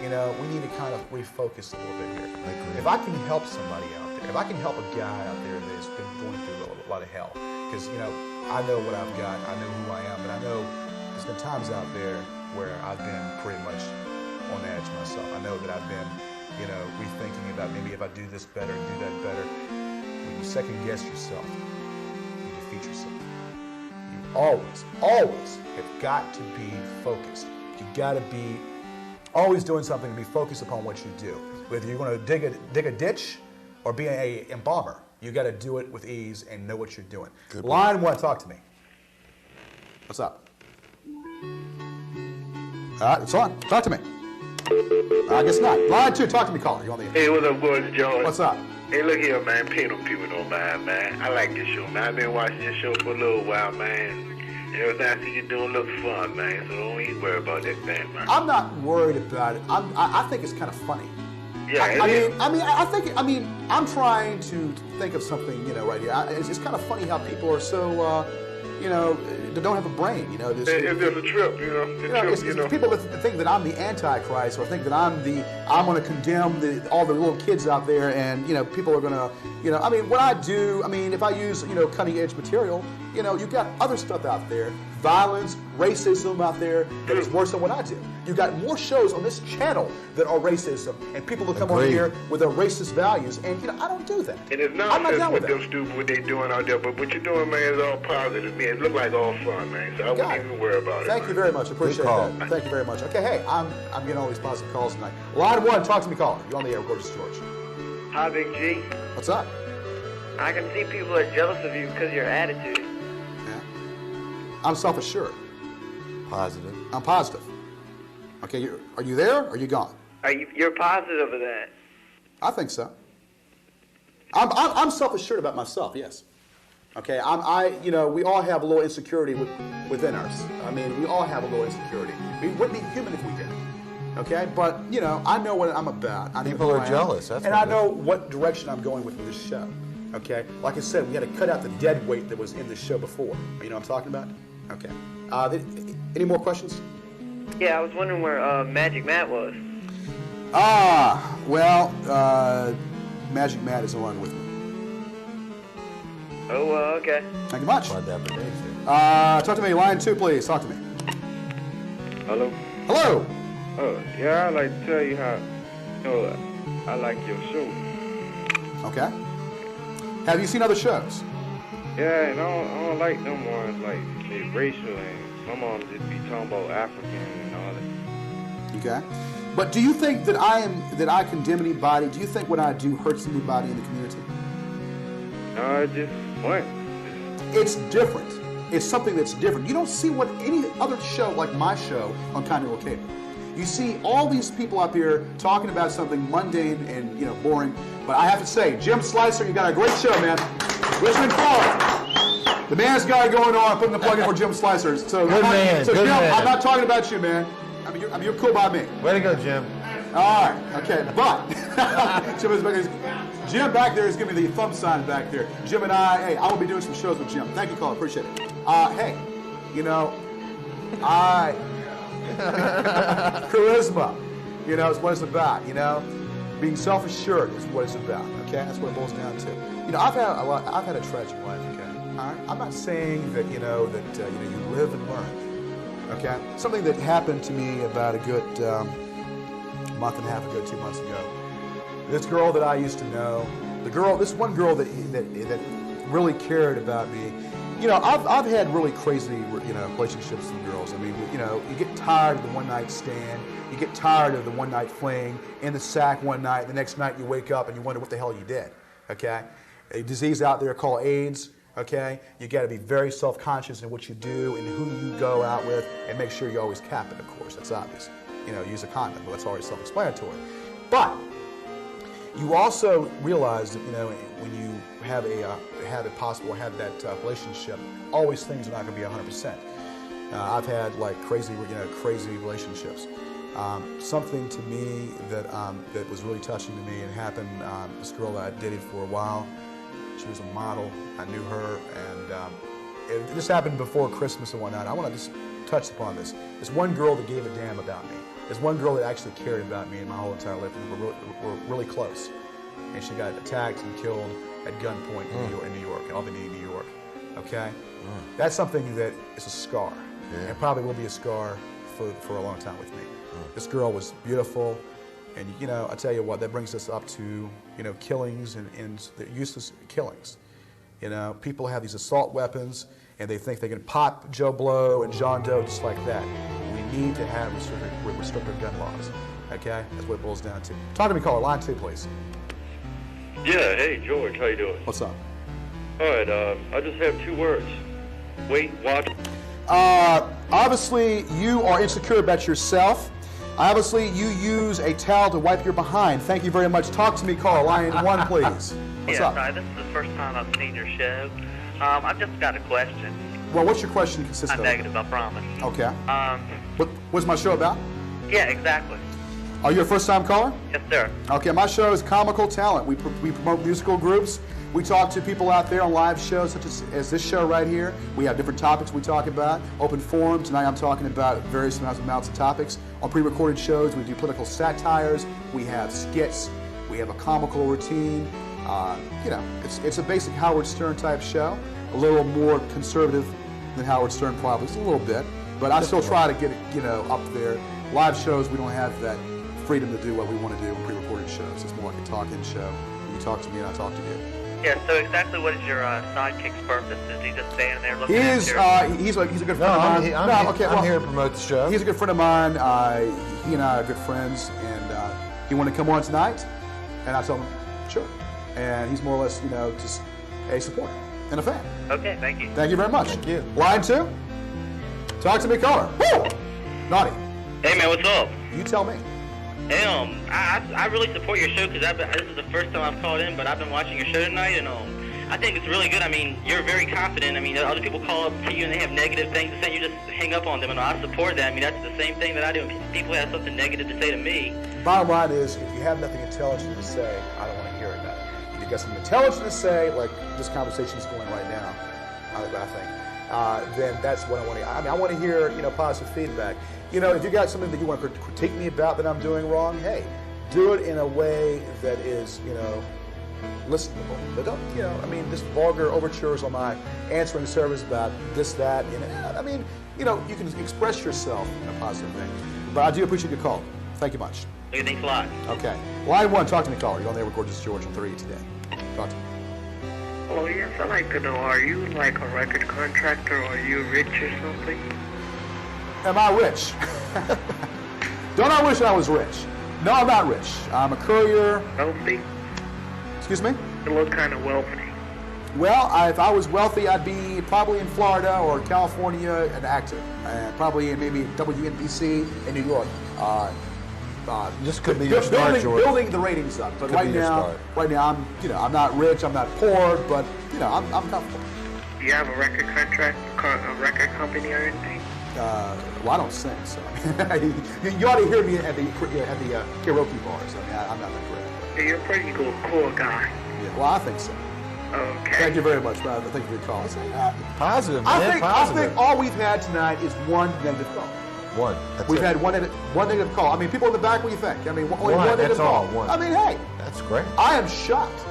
we need to kind of refocus a little bit here. I agree. If I can help somebody out there, if I can help a guy out there that's been going through a lot of hell, because I know what I've got, I know who I am, but I know there's been times out there where I've been pretty much on edge myself. I know that I've been, rethinking about maybe if I do this better, do that better. When you second guess yourself, you defeat yourself. You always have got to be focused. You got to be always doing something to be focused upon what you do. Whether you're going to dig a ditch or be an embalmer, You got to do it with ease and know what you're doing. Line 1, talk to me. What's up? All right, it's on. Talk to me. I guess not. Line 2, talk to me, caller. You on the air? Hey, what's up, boys? George. What's up? Hey, look here, man. Pay them people no mind, man. I like this show, man. I've been watching this show for a little while, man. And everything I see you doing looks fun, man. So don't even worry about that thing, man. I'm not worried about it. I think it's kind of funny. Yeah, I mean, I'm trying to think of something, right here. It's kind of funny how people are so, they don't have a brain, It's just a trip, It's people that think that I'm the Antichrist, or think that I'm going to condemn all the little kids out there, and people are going to, what I do, if I use cutting edge material, you've got other stuff out there, violence, racism out there that is worse than what I do. You've got more shows on this channel that are racism, and people will come on here with their racist values, and I don't do that. And it's I'm not down with them stupid what they doing out there, but what you're doing, man, is all positive, man. It look like all fun, man. So I wouldn't even worry about it. Thank you very much. Appreciate that. Thank you very much. Okay, hey, I'm getting all these positive calls tonight. Line 1, talk to me, caller. You're on the air, Gorgeous George. Hi, Big G. What's up? I can see people are jealous of you because of your attitude. Yeah. I'm self-assured. Positive. I'm positive. Okay, are you there or are you gone? You're positive of that. I think so. I'm self-assured about myself, yes. Okay, we all have a little insecurity within us. We all have a little insecurity. We wouldn't be human if we didn't. Okay, but I know what I'm about. People are jealous. That's and I know what direction I'm going with this show. Okay, like I said, we had to cut out the dead weight that was in the show before. You know what I'm talking about? Okay. Any more questions? Yeah, I was wondering where Magic Matt was. Magic Matt is on with me. Oh, okay. Thank you much. Talk to me. Line 2, please. Talk to me. Hello? Hello. Oh, yeah, I'd like to tell you how, I like your show. Okay. Have you seen other shows? Yeah, and I don't like them ones, like, they racial, and some of them just be talking about African and all that. Okay. But do you think that I condemn anybody? Do you think what I do hurts anybody in the community? No, just what? It's different. It's something that's different. You don't see what any other show like my show on Continental Cable. You see all these people up here talking about something mundane and boring. But I have to say, Jim Slicer, you got a great show, man. Richmond Falls. The man's got it going on. Putting the plug in for Jim Slicer. So Good man. Jim, I'm not talking about you, man. You're cool by me. Way to go, Jim. All right. Okay. But Jim back there is giving me the thumb sign back there. Jim and I will be doing some shows with Jim. Thank you, caller. Appreciate it. Hey, charisma, is what it's about. Being self-assured is what it's about. Okay, that's what it boils down to. I've had a tragic life. Okay, all right? I'm not saying that you live and learn. Okay, something that happened to me about a good month and a half ago, 2 months ago. This girl that I used to know, this one girl that really cared about me. I've had really crazy, relationships with girls. You get tired of the one-night stand. You get tired of the one-night fling in the sack one night. The next night you wake up and you wonder what the hell you did. Okay, a disease out there called AIDS. Okay, you got to be very self-conscious in what you do and who you go out with, and make sure you always cap it. Of course, that's obvious. Use a condom. Well, that's already self-explanatory. But you also realize that when you have that relationship, always things are not going to be 100%. I've had crazy relationships. Something to me that was really touching to me and happened. This girl that I dated for a while, she was a model. I knew her, and this happened before Christmas and whatnot. I want to just touch upon this. This one girl that gave a damn about me. This one girl that actually cared about me in my whole entire life. We were really close. And she got attacked and killed at gunpoint in New York, Albany, New York. Okay? That's something that is a scar. Yeah. And probably will be a scar for a long time with me. This girl was beautiful. And, I tell you what, that brings us up to, killings and the useless killings. People have these assault weapons, and they think they can pop Joe Blow and John Doe just like that. We need to have restrictive gun laws. Okay? That's what it boils down to. Talk to me, caller. Line 2, please. Yeah, hey, George, how you doing? What's up? All right, I just have 2 words. Wait, watch. Obviously, you are insecure about yourself. Obviously, you use a towel to wipe your behind. Thank you very much. Talk to me, Carl. Line 1, please. What's up? Sorry, this is the first time I've seen your show. I've just got a question. Well, what's your question consist I'm of? negative, I promise. Okay. What's my show about? Yeah, exactly. Are you a first-time caller? Yes, sir. Okay, my show is Comical Talent. We promote musical groups. We talk to people out there on live shows such as this show right here. We have different topics we talk about. Open forum. Tonight I'm talking about various amounts of topics. On pre-recorded shows, we do political satires. We have skits. We have a comical routine. It's a basic Howard Stern type show. A little more conservative than Howard Stern probably, just a little bit. But I still try to get it, up there. Live shows, we don't have that freedom to do what we want to do in pre-recorded shows. It's more like a talk-in show. You talk to me and I talk to you. Yeah, so exactly what is your sidekick's purpose? Is he just standing there looking at He's a good friend of mine. I'm here to promote the show. He's a good friend of mine. He and I are good friends, and he wanted to come on tonight, and I told him, sure. And he's more or less, just a supporter and a fan. Okay, thank you. Thank you very much. Thank you. Line 2. Talk to me, caller. Woo! Naughty. Hey, man, what's up? You tell me. Hey, I really support your show because this is the first time I've called in, but I've been watching your show tonight, and I think it's really good. I mean, you're very confident. I mean, other people call up to you and they have negative things to say, you just hang up on them, and I support that. I mean, that's the same thing that I do. When people have something negative to say to me. Bottom line is, if you have nothing intelligent to say, I don't want to hear about it. If you got something intelligent to say, like this conversation is going right now, I think, then that's what I want to hear. I mean, I want to hear, positive feedback. If you got something that you want to critique me about that I'm doing wrong, hey, do it in a way that is, listenable. But don't, this vulgar overtures on my answering service about this, that, you can express yourself in a positive thing. But I do appreciate your call. Thank you much. Okay, thanks a lot. Okay. Line 1, talk to me, caller. You're on there with Gorgeous George on 3 today. Talk to me. Oh, yes, I'd like to know, are you like a record contractor, or are you rich or something? Am I rich? Don't I wish I was rich? No, I'm not rich. I'm a courier. Wealthy? Excuse me? You look kind of wealthy. Well, if I was wealthy, I'd be probably in Florida or California, an actor. And probably in maybe WNBC in New York. This could be your start, George. Building the ratings up. But Could right be your now, start. I'm not rich, I'm not poor, but, I'm comfortable. Do you have a record contract, a record company or anything? Well, I don't sing, so you ought to hear me at the karaoke bars. I'm not that great. Yeah, you're a pretty cool guy. Yeah, well, I think so. Okay. Thank you very much, brother. Thank you for your call. Positive, man. I think all we've had tonight is one negative call. One. That's We've it. had one negative call. I mean, people in the back, what do you think? I mean, only one negative that's call. all. One. I mean, hey. That's great. I am shocked.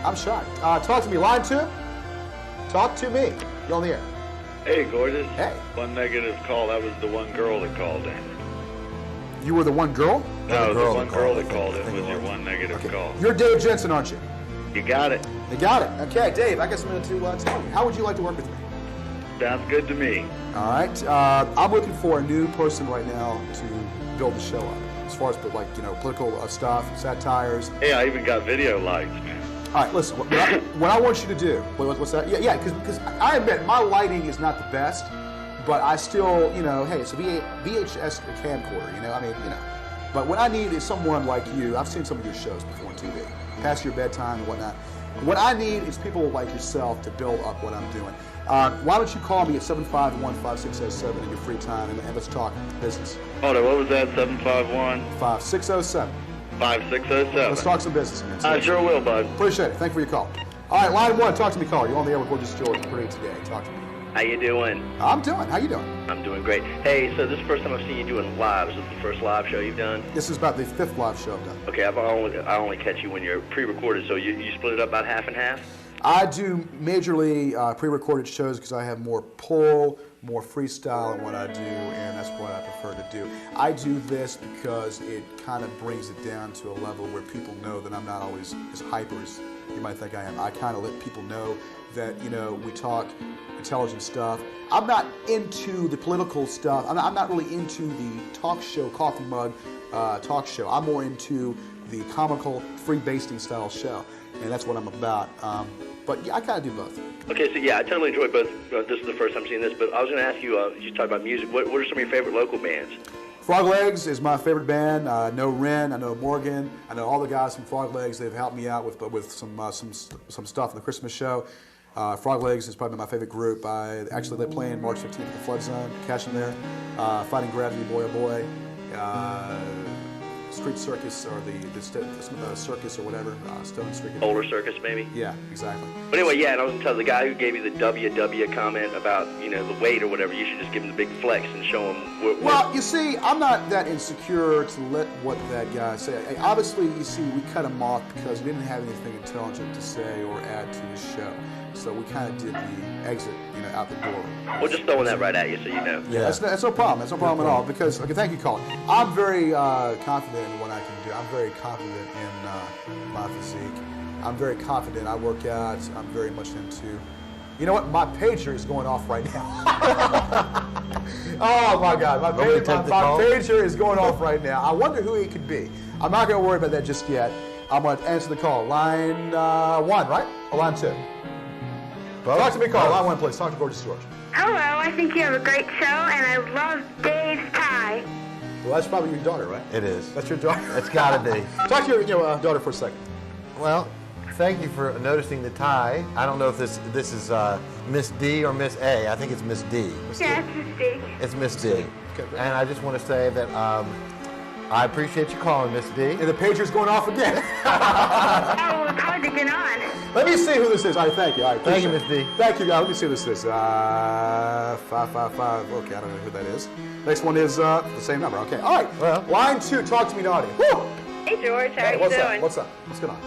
I'm shocked. Talk to me. Line 2. Talk to me. You're on the air. Hey, Gorgeous. Hey. One negative call. That was the one girl that called in. You were the one girl? No, it was the one girl that I called think in was it your was. one negative call. You're Dave Jensen, aren't you? You got it. You got it. Okay, Dave, I got something to tell you. How would you like to work with me? Sounds good to me. All right. I'm looking for a new person right now to build the show up. As far as political stuff, satires. Hey, I even got video lights, man. All right, listen. What I want you to do. What's that? Yeah. Because I admit my lighting is not the best, but I still, hey, it's a VHS camcorder. But what I need is someone like you. I've seen some of your shows before on TV, past your bedtime and whatnot. What I need is people like yourself to build up what I'm doing. Why don't you call me at 751-5607 in your free time and let's talk business. Hold on, what was that? 751? 5607. 5607. Let's talk some business, man. I sure will, bud. Appreciate it. Thank you for your call. All right, line 1, talk to me, caller. You're on the air with Gorgeous George. Great today. Talk to me. How you doing? I'm doing. How you doing? I'm doing great. Hey, so this is the first time I've seen you doing live. Is this the first live show you've done? This is about the 5th live show I've done. Okay, I only catch you when you're pre-recorded, so you split it up about half and half? I do majorly pre-recorded shows because I have more pull, more freestyle in what I do, and that's what I prefer to do. I do this because it kind of brings it down to a level where people know that I'm not always as hyper as you might think I am. I kind of let people know that, we talk intelligent stuff. I'm not into the political stuff. I'm not really into the talk show, coffee mug talk show. I'm more into the comical, free-basting style show. and that's what I'm about. But yeah, I kind of do both. Okay, so yeah, I totally enjoy both. This is the first time seeing this, but I was going to ask you, you talked about music. What are some of your favorite local bands? Frog Legs is my favorite band. I know Ren, I know Morgan, I know all the guys from Frog Legs. They've helped me out with some stuff in the Christmas show. Frog Legs is probably my favorite group. I actually let play in March 15th at the Flood Zone, catch them there. Fighting Gravity, Boy Oh Boy. Street Circus, or the circus or whatever, Stone Street. Older Circus, maybe? Yeah, exactly. But anyway, yeah, and I was going to tell the guy who gave you the WW comment about, the weight or whatever, you should just give him the big flex and show him Well, you see, I'm not that insecure to let what that guy say. Obviously, you see, we cut him off because we didn't have anything intelligent to say or add to the show. So we kind of did the exit, out the door. Well, just throwing that right at you so you know. Yeah, that's no problem. That's no problem at all. Because, thank you, Colin. I'm very confident in what I can do. I'm very confident in my physique. I'm very confident. I work out. I'm very much into. You know what? My pager is going off right now. Oh my God, my pager is going off right now. I wonder who he could be. I'm not going to worry about that just yet. I'm going to answer the call. Line 1, right? Or line 2? Talk to me, Carl. Line 1, please. Talk to Gorgeous George. Hello, I think you have a great show, and I love Dave's tie. Well, that's probably your daughter, right? It is. That's your daughter? It's got to be. Talk to your daughter for a second. Well, thank you for noticing the tie. I don't know if this is Miss D or Miss A. I think it's Miss D. Yeah, it's Miss D. It's Miss D. Okay, and I just want to say that I appreciate you calling, Miss D. And the pager's going off again. Oh, it's hard to get on. Let me see who this is. All right, thank you. All right, thank you, Miss D. Thank you, guys. Let me see who this is. 555. Okay, I don't know who that is. Next one is the same number. Okay. All right. Well, line 2. Talk to me, naughty. Woo! Hey, George. How are you doing? What's up? What's going on?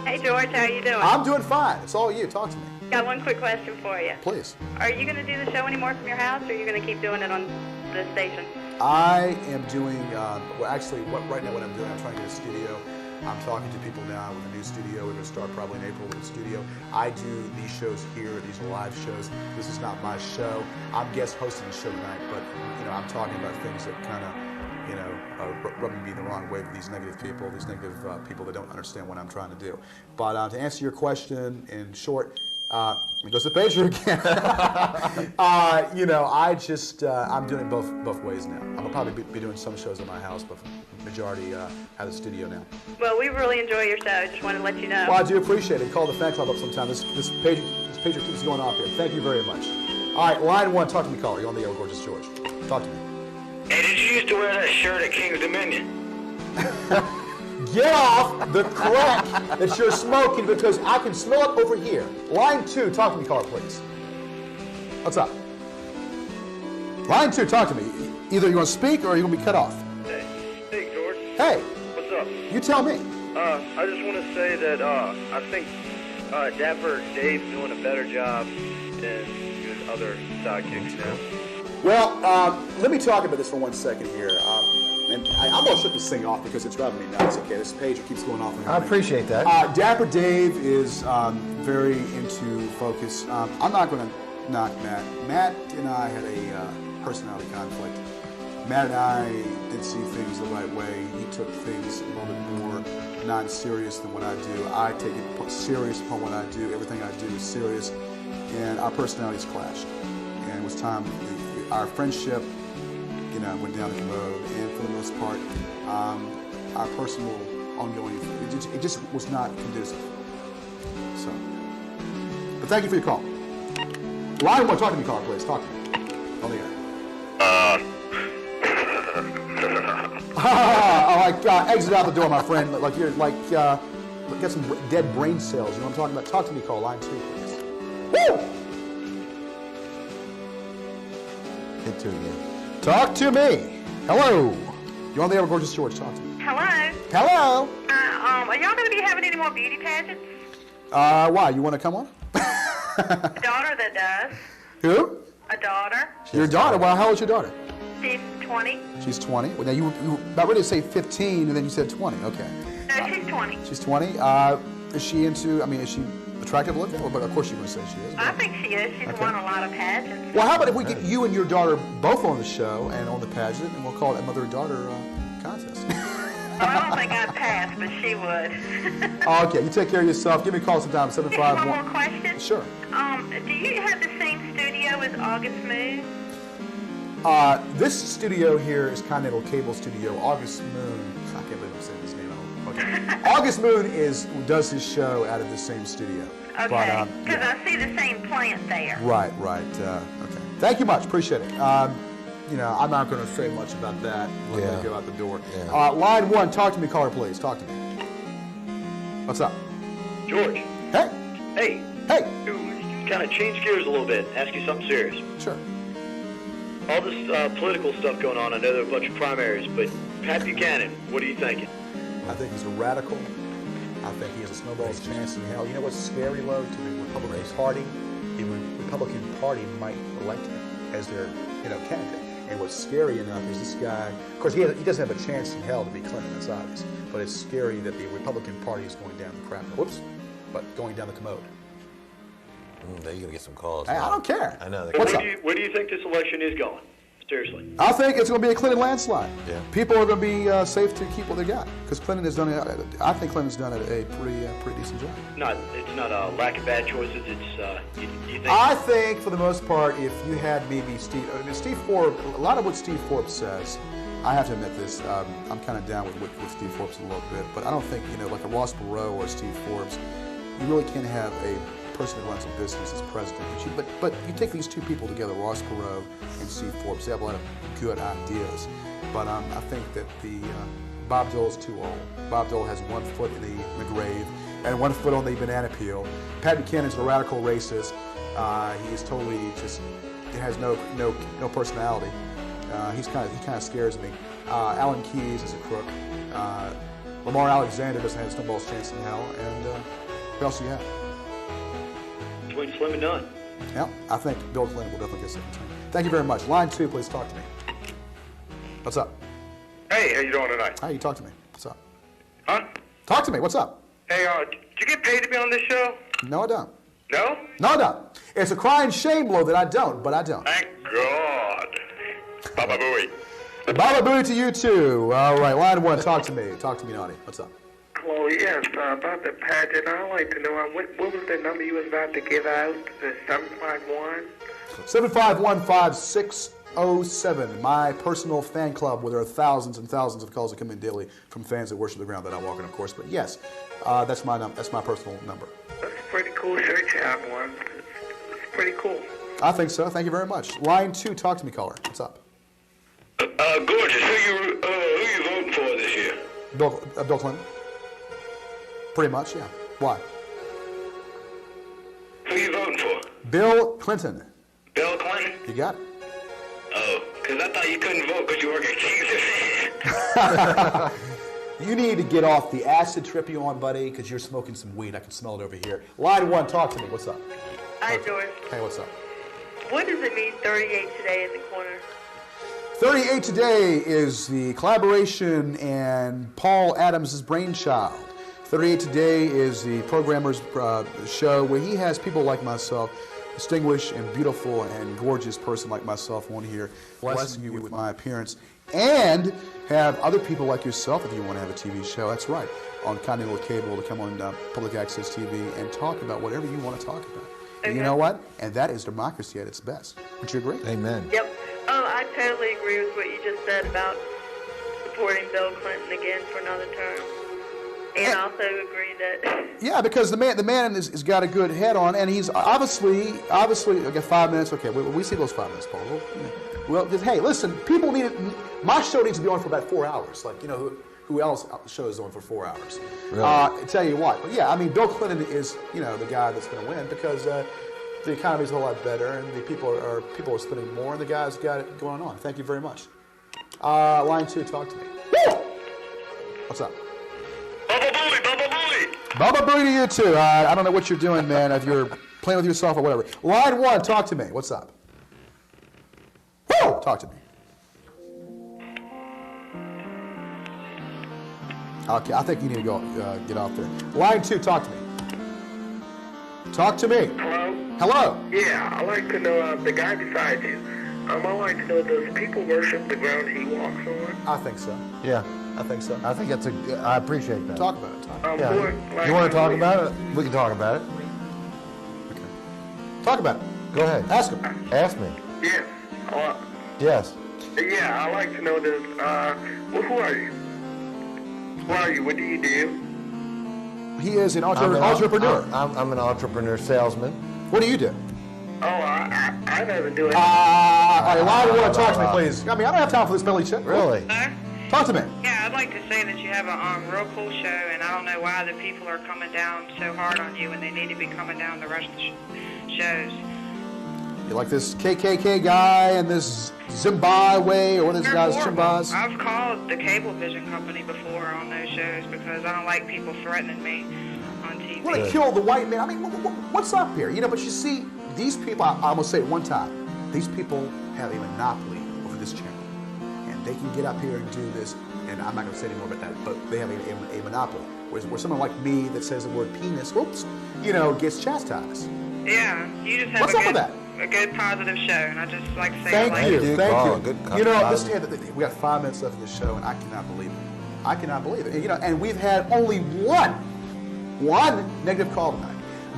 Hey, George. How are you doing? I'm doing fine. It's all you. Talk to me. Got one quick question for you. Please. Are you going to do the show anymore from your house, or are you going to keep doing it on the station? I am doing, right now what I'm doing, I'm trying to get a studio. I'm talking to people now with a new studio. We're going to start probably in April with a studio. I do these shows here. These are live shows. This is not my show. I'm guest hosting the show tonight, but, I'm talking about things that kind of, rubbing me the wrong way with these negative people that don't understand what I'm trying to do. But to answer your question in short, it goes to the pager again. I'm doing it both ways now. I'm gonna probably be doing some shows at my house, but the majority at the studio now. Well, we really enjoy your show. Just wanted to let you know. Well, I do appreciate it. Call the fan club up sometime. This pager keeps going off here. Thank you very much. All right, line 1. Talk to me, caller. You're on the air with Gorgeous George. Talk to me. Hey, did you used to wear that shirt at King's Dominion? Get off the crack that you're smoking because I can smell it over here. Line 2, talk to me, caller, please. What's up? Line 2, talk to me. Either you're going to speak or you're going to be cut off. Hey, George. Hey. What's up? You tell me. I just want to say that I think Dapper Dave's doing a better job than his other sidekicks now. Well, let me talk about this for 1 second here. And I'm going to shut this thing off because it's driving me nuts. Okay, this pager keeps going off. I appreciate that. Dapper Dave is very into focus. I'm not going to knock Matt. Matt and I had a personality conflict. Matt and I didn't see things the right way. He took things a little bit more non-serious than what I do. I take it serious upon what I do. Everything I do is serious. And our personalities clashed. And it was time. Our friendship went down the commode, and for the most part, our personal ongoing, it just was not conducive. So, but thank you for your call. Line 1, talk to me, caller, please. Talk to me. On the air. Exit out the door, my friend. Like you're get some dead brain cells. You know what I'm talking about? Talk to me, call line 2, please. Woo! Hit 2 again. Talk to me. Hello. You're on the air with Gorgeous George. Talk to me. Hello. Hello. Are y'all going to be having any more beauty pageants? Why? You want to come on? A daughter that does. Who? A daughter. Your daughter? Well, how old's your daughter? She's 20. She's 20. Well, now you were about ready to say 15, and then you said 20. Okay. No, she's 20. She's 20. Is she into? Is she attractive looking? Well, but of course you're going to say she is. I think she is. She's won a lot of pageants. Well, how about if we get you and your daughter both on the show and on the pageant, and we'll call it a mother-daughter contest. I don't think I'd pass, but she would. Okay, you take care of yourself. Give me a call sometime, 751. One more question? Sure. Do you have the same studio as August Moon? This studio here is Continental Cable Studio. August Moon, I can't believe I'm saying his name. Okay. August Moon does his show out of the same studio. Okay, because I see the same plant there. Right. Okay. Thank you much. Appreciate it. I'm not going to say much about that. We're going to go out the door. Yeah. Line 1, talk to me, caller, please. Talk to me. What's up? George. Hey. Hey. To kind of change gears a little bit, ask you something serious. Sure. All this political stuff going on, I know there are a bunch of primaries, but Pat Buchanan, what are you thinking? I think he's a radical. I think he has a snowball's chance in hell. You know what's scary, Lo, to the Republican Party? The Republican Party might elect him as their candidate. And what's scary enough is this guy, of course, he doesn't have a chance in hell to be Clinton, that's obvious. But it's scary that the Republican Party is going down the crap. But going down the commode. Now you're going to get some calls. Hey, I don't care. I know. What's up? Where do you think this election is going? Seriously. I think it's going to be a Clinton landslide. Yeah. People are going to be safe to keep what they got because Clinton has done it. I think Clinton's done a pretty decent job. It's not a lack of bad choices. It's you think. I think for the most part, if you had maybe Steve Forbes, a lot of what Steve Forbes says, I have to admit this. I'm kind of down with Steve Forbes a little bit, but I don't think like a Ross Perot or Steve Forbes, you really can't have a person that runs a business as president. But you take these two people together, Ross Perot and Steve Forbes, they have a lot of good ideas. But I think that Bob Dole's too old. Bob Dole has 1 foot in the grave and 1 foot on the banana peel. Pat Buchanan's a radical racist. He's totally he has no personality. He kind of scares me. Alan Keyes is a crook. Lamar Alexander doesn't have a snowball's chance in hell. And who else do you have? Between slim and none. Yeah, I think Bill Clinton will definitely get second term. Thank you very much. Line 2, please talk to me. What's up? Hey, how you doing tonight? Hi, you talk to me. What's up? Huh? Talk to me. What's up? Hey, did you get paid to be on this show? No, I don't. No? No, I don't. It's a crying shame, Blow, that I don't, but I don't. Thank God. Baba Booey. Baba Booey to you, too. All right, line 1, talk to me. Talk to me, Naughty. What's up? Hello, yes, about the pageant. I'd like to know what was the number you was about to give out? The 751? 751-5607, my personal fan club where there are thousands and thousands of calls that come in daily from fans that worship the ground that I walk in, of course. But yes, that's my personal number. That's a pretty cool shirt you have on. It's pretty cool. I think so. Thank you very much. Line 2, talk to me, caller. What's up? Gorgeous. Who you voting for this year? Bill Clinton. Pretty much, yeah. Why? Who you voting for? Bill Clinton. Bill Clinton? You got it. Oh, because I thought you couldn't vote because you work at King's. You need to get off the acid trip you on, buddy, because you're smoking some weed. I can smell it over here. Line 1, talk to me. What's up? Hi, George. Hey, what's up? What does it mean 38 today in the corner? 38 today is the collaboration and Paul Adams' brainchild. 38 today is the programmer's show where he has people like myself, distinguished and beautiful and gorgeous person like myself on here, blessing you with my appearance, and have other people like yourself if you want to have a TV show. That's right, on Continental Cable to come on public access TV and talk about whatever you want to talk about. Okay. And you know what? And that is democracy at its best. Don't you agree? Amen. Yep. I totally agree with what you just said about supporting Bill Clinton again for another term. And I also agree that... Yeah, because the man has got a good head on, and he's obviously, okay, 5 minutes, okay, we see those 5 minutes, Paul. Well, hey, listen, people need it. My show needs to be on for about 4 hours. Like, who else shows on for 4 hours? Really? I tell you what, but yeah, I mean, Bill Clinton is, the guy that's going to win because the economy's a whole lot better, and the people are spending more, and the guy's got it going on. Thank you very much. Line 2, talk to me. Woo! What's up? Baba Booey to you too. I don't know what you're doing, man, if you're playing with yourself or whatever. Line 1, talk to me. What's up? Woo! Talk to me. Okay, I think you need to go get off there. Line 2, talk to me. Talk to me. Hello? Hello? Yeah, I'd like to know the guy beside you. I'd like to know, does people worship the ground he walks on? I think so. Yeah, I I think so. I think that's I appreciate that. Talk about it. Yeah. You want to talk about it? We can talk about it. Okay. Talk about it. Go ahead. Ask him. Ask me. Yes. Yes. Yeah, I'd like to know this. Well, who are you? Who are you? What do you do? He is an entrepreneur. I'm an entrepreneur salesman. What do you do? Oh, I never do it. All right, why do you want to talk to me, please? I mean, I don't have time for this belly chat. Really? Talk to me. Yeah, I'd like to say that you have a real cool show, and I don't know why the people are coming down so hard on you when they need to be coming down the rest of the shows. You like this KKK guy and this Zimbabwe or one of these guys, Chimbas? I've called the Cablevision company before on those shows because I don't like people threatening me on TV. You want to kill the white man? I mean, what's up here? You know, but you see, these people, I'm going to say it one time, these people have a monopoly over this channel. And they can get up here and do this, and I'm not going to say any more about that, but they have a monopoly. Where someone like me that says the word penis, oops, you know, gets chastised. Yeah, you just have What's up with that? a good positive show, and I just like to say Thank you. Good You know, we got 5 minutes left of the show, and I cannot believe it. I cannot believe it. You know, and we've had only one negative call tonight.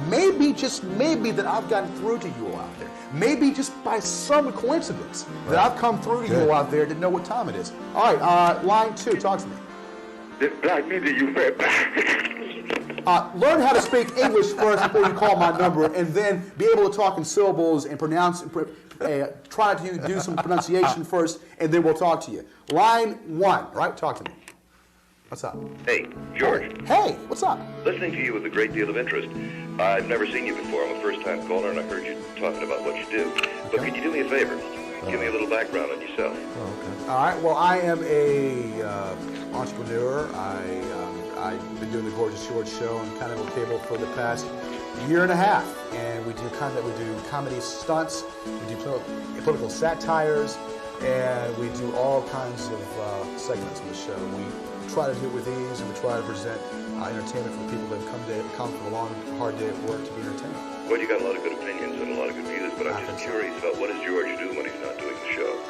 Maybe, just maybe, that I've gotten through to you all out there. Maybe just by some coincidence that I've come through to you all out there to know what time it is. All right, line 2, talk to me. This black means you fat bastard. Learn how to speak English first before you call my number, and then be able to talk in syllables and pronounce. Try to do some pronunciation first, and then we'll talk to you. Line 1, right? Talk to me. What's up? Hey, George. Hey, what's up? Listening to you with a great deal of interest. I've never seen you before. I'm a first-time caller, and I heard you talking about what you do. But could you do me a favor? Give me a little background on yourself. Oh, okay. All right. Well, I am a entrepreneur. I've been doing the Gorgeous George show on Continental Cable for the past year and a half, and we do comedy stunts, we do political satires, and we do all kinds of segments on the show. We try to do it with ease, and we try to present entertainment for the people that have come from a long, hard day at work to be entertained. Well, you got a lot of good opinions and a lot of good views, but I'm just curious about what does George do when he's not doing the show?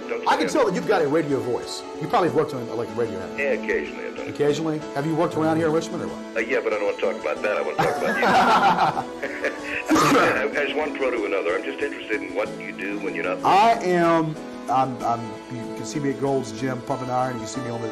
Don't I can tell that you've got a radio voice. You probably have worked on like radio. Yeah, occasionally I've done it. Occasionally? Have you worked around here in Richmond or what? Yeah, but I don't want to talk about that. I want to talk about you. As one pro to another, I'm just interested in what you do when you're not. You can see me at Gold's Gym pumping iron. You can see me on the,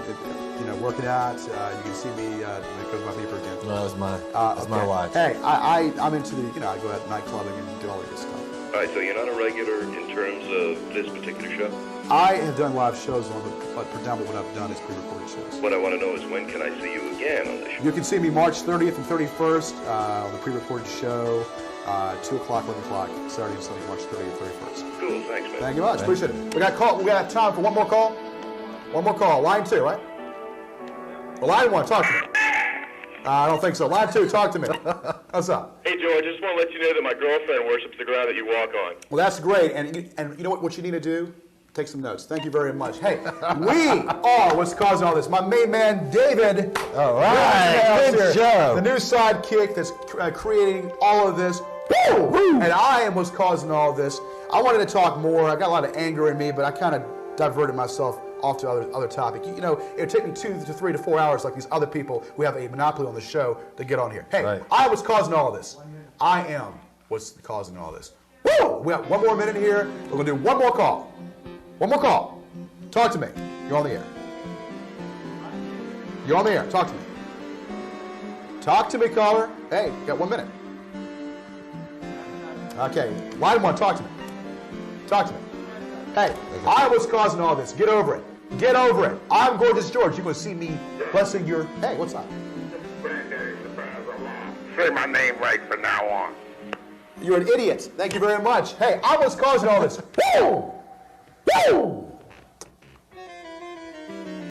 working out. You can see me. Because my beeper again. No, that's my wife. Hey, I'm into the. I go out nightclubbing and do all that good stuff. All right, so you're not a regular in terms of this particular show? I have done live shows on it, but predominantly what I've done is pre-recorded shows. What I want to know is when can I see you again on this show? You can see me March 30th and 31st on the pre-recorded show, 2 o'clock, 11 o'clock, Saturday and Sunday, March 30th and 31st. Cool, thanks, man. Thank you much, appreciate it. We got time for one more call? One more call, line 2, right? Well, line 1, talk to me. I don't think so. Line 2, talk to me. What's up? Hey, George, I just want to let you know that my girlfriend worships the ground that you walk on. Well, that's great. And you know what you need to do? Take some notes. Thank you very much. Hey, we are what's causing all this. My main man, David. All right. Good job. The new sidekick that's creating all of this. Woo! And I am what's causing all of this. I wanted to talk more. I got a lot of anger in me, but I kind of diverted myself off to other topic. It would take me 2 to 3 to 4 hours like these other people who have a monopoly on the show to get on here. Hey, right. I was causing all this. I am what's causing all this. Woo! We got 1 more minute here. We're going to do 1 more call. 1 more call. Talk to me. You're on the air. You're on the air. Talk to me. Talk to me, caller. Hey, you got 1 minute. Okay, line 1, talk to me. Talk to me. Hey, I was causing all this. Get over it. Get over it. I'm Gorgeous George. You're going to see me blessing your... Hey, what's up? Say my name right from now on. You're an idiot. Thank you very much. Hey, I was causing all this. Woo! Woo!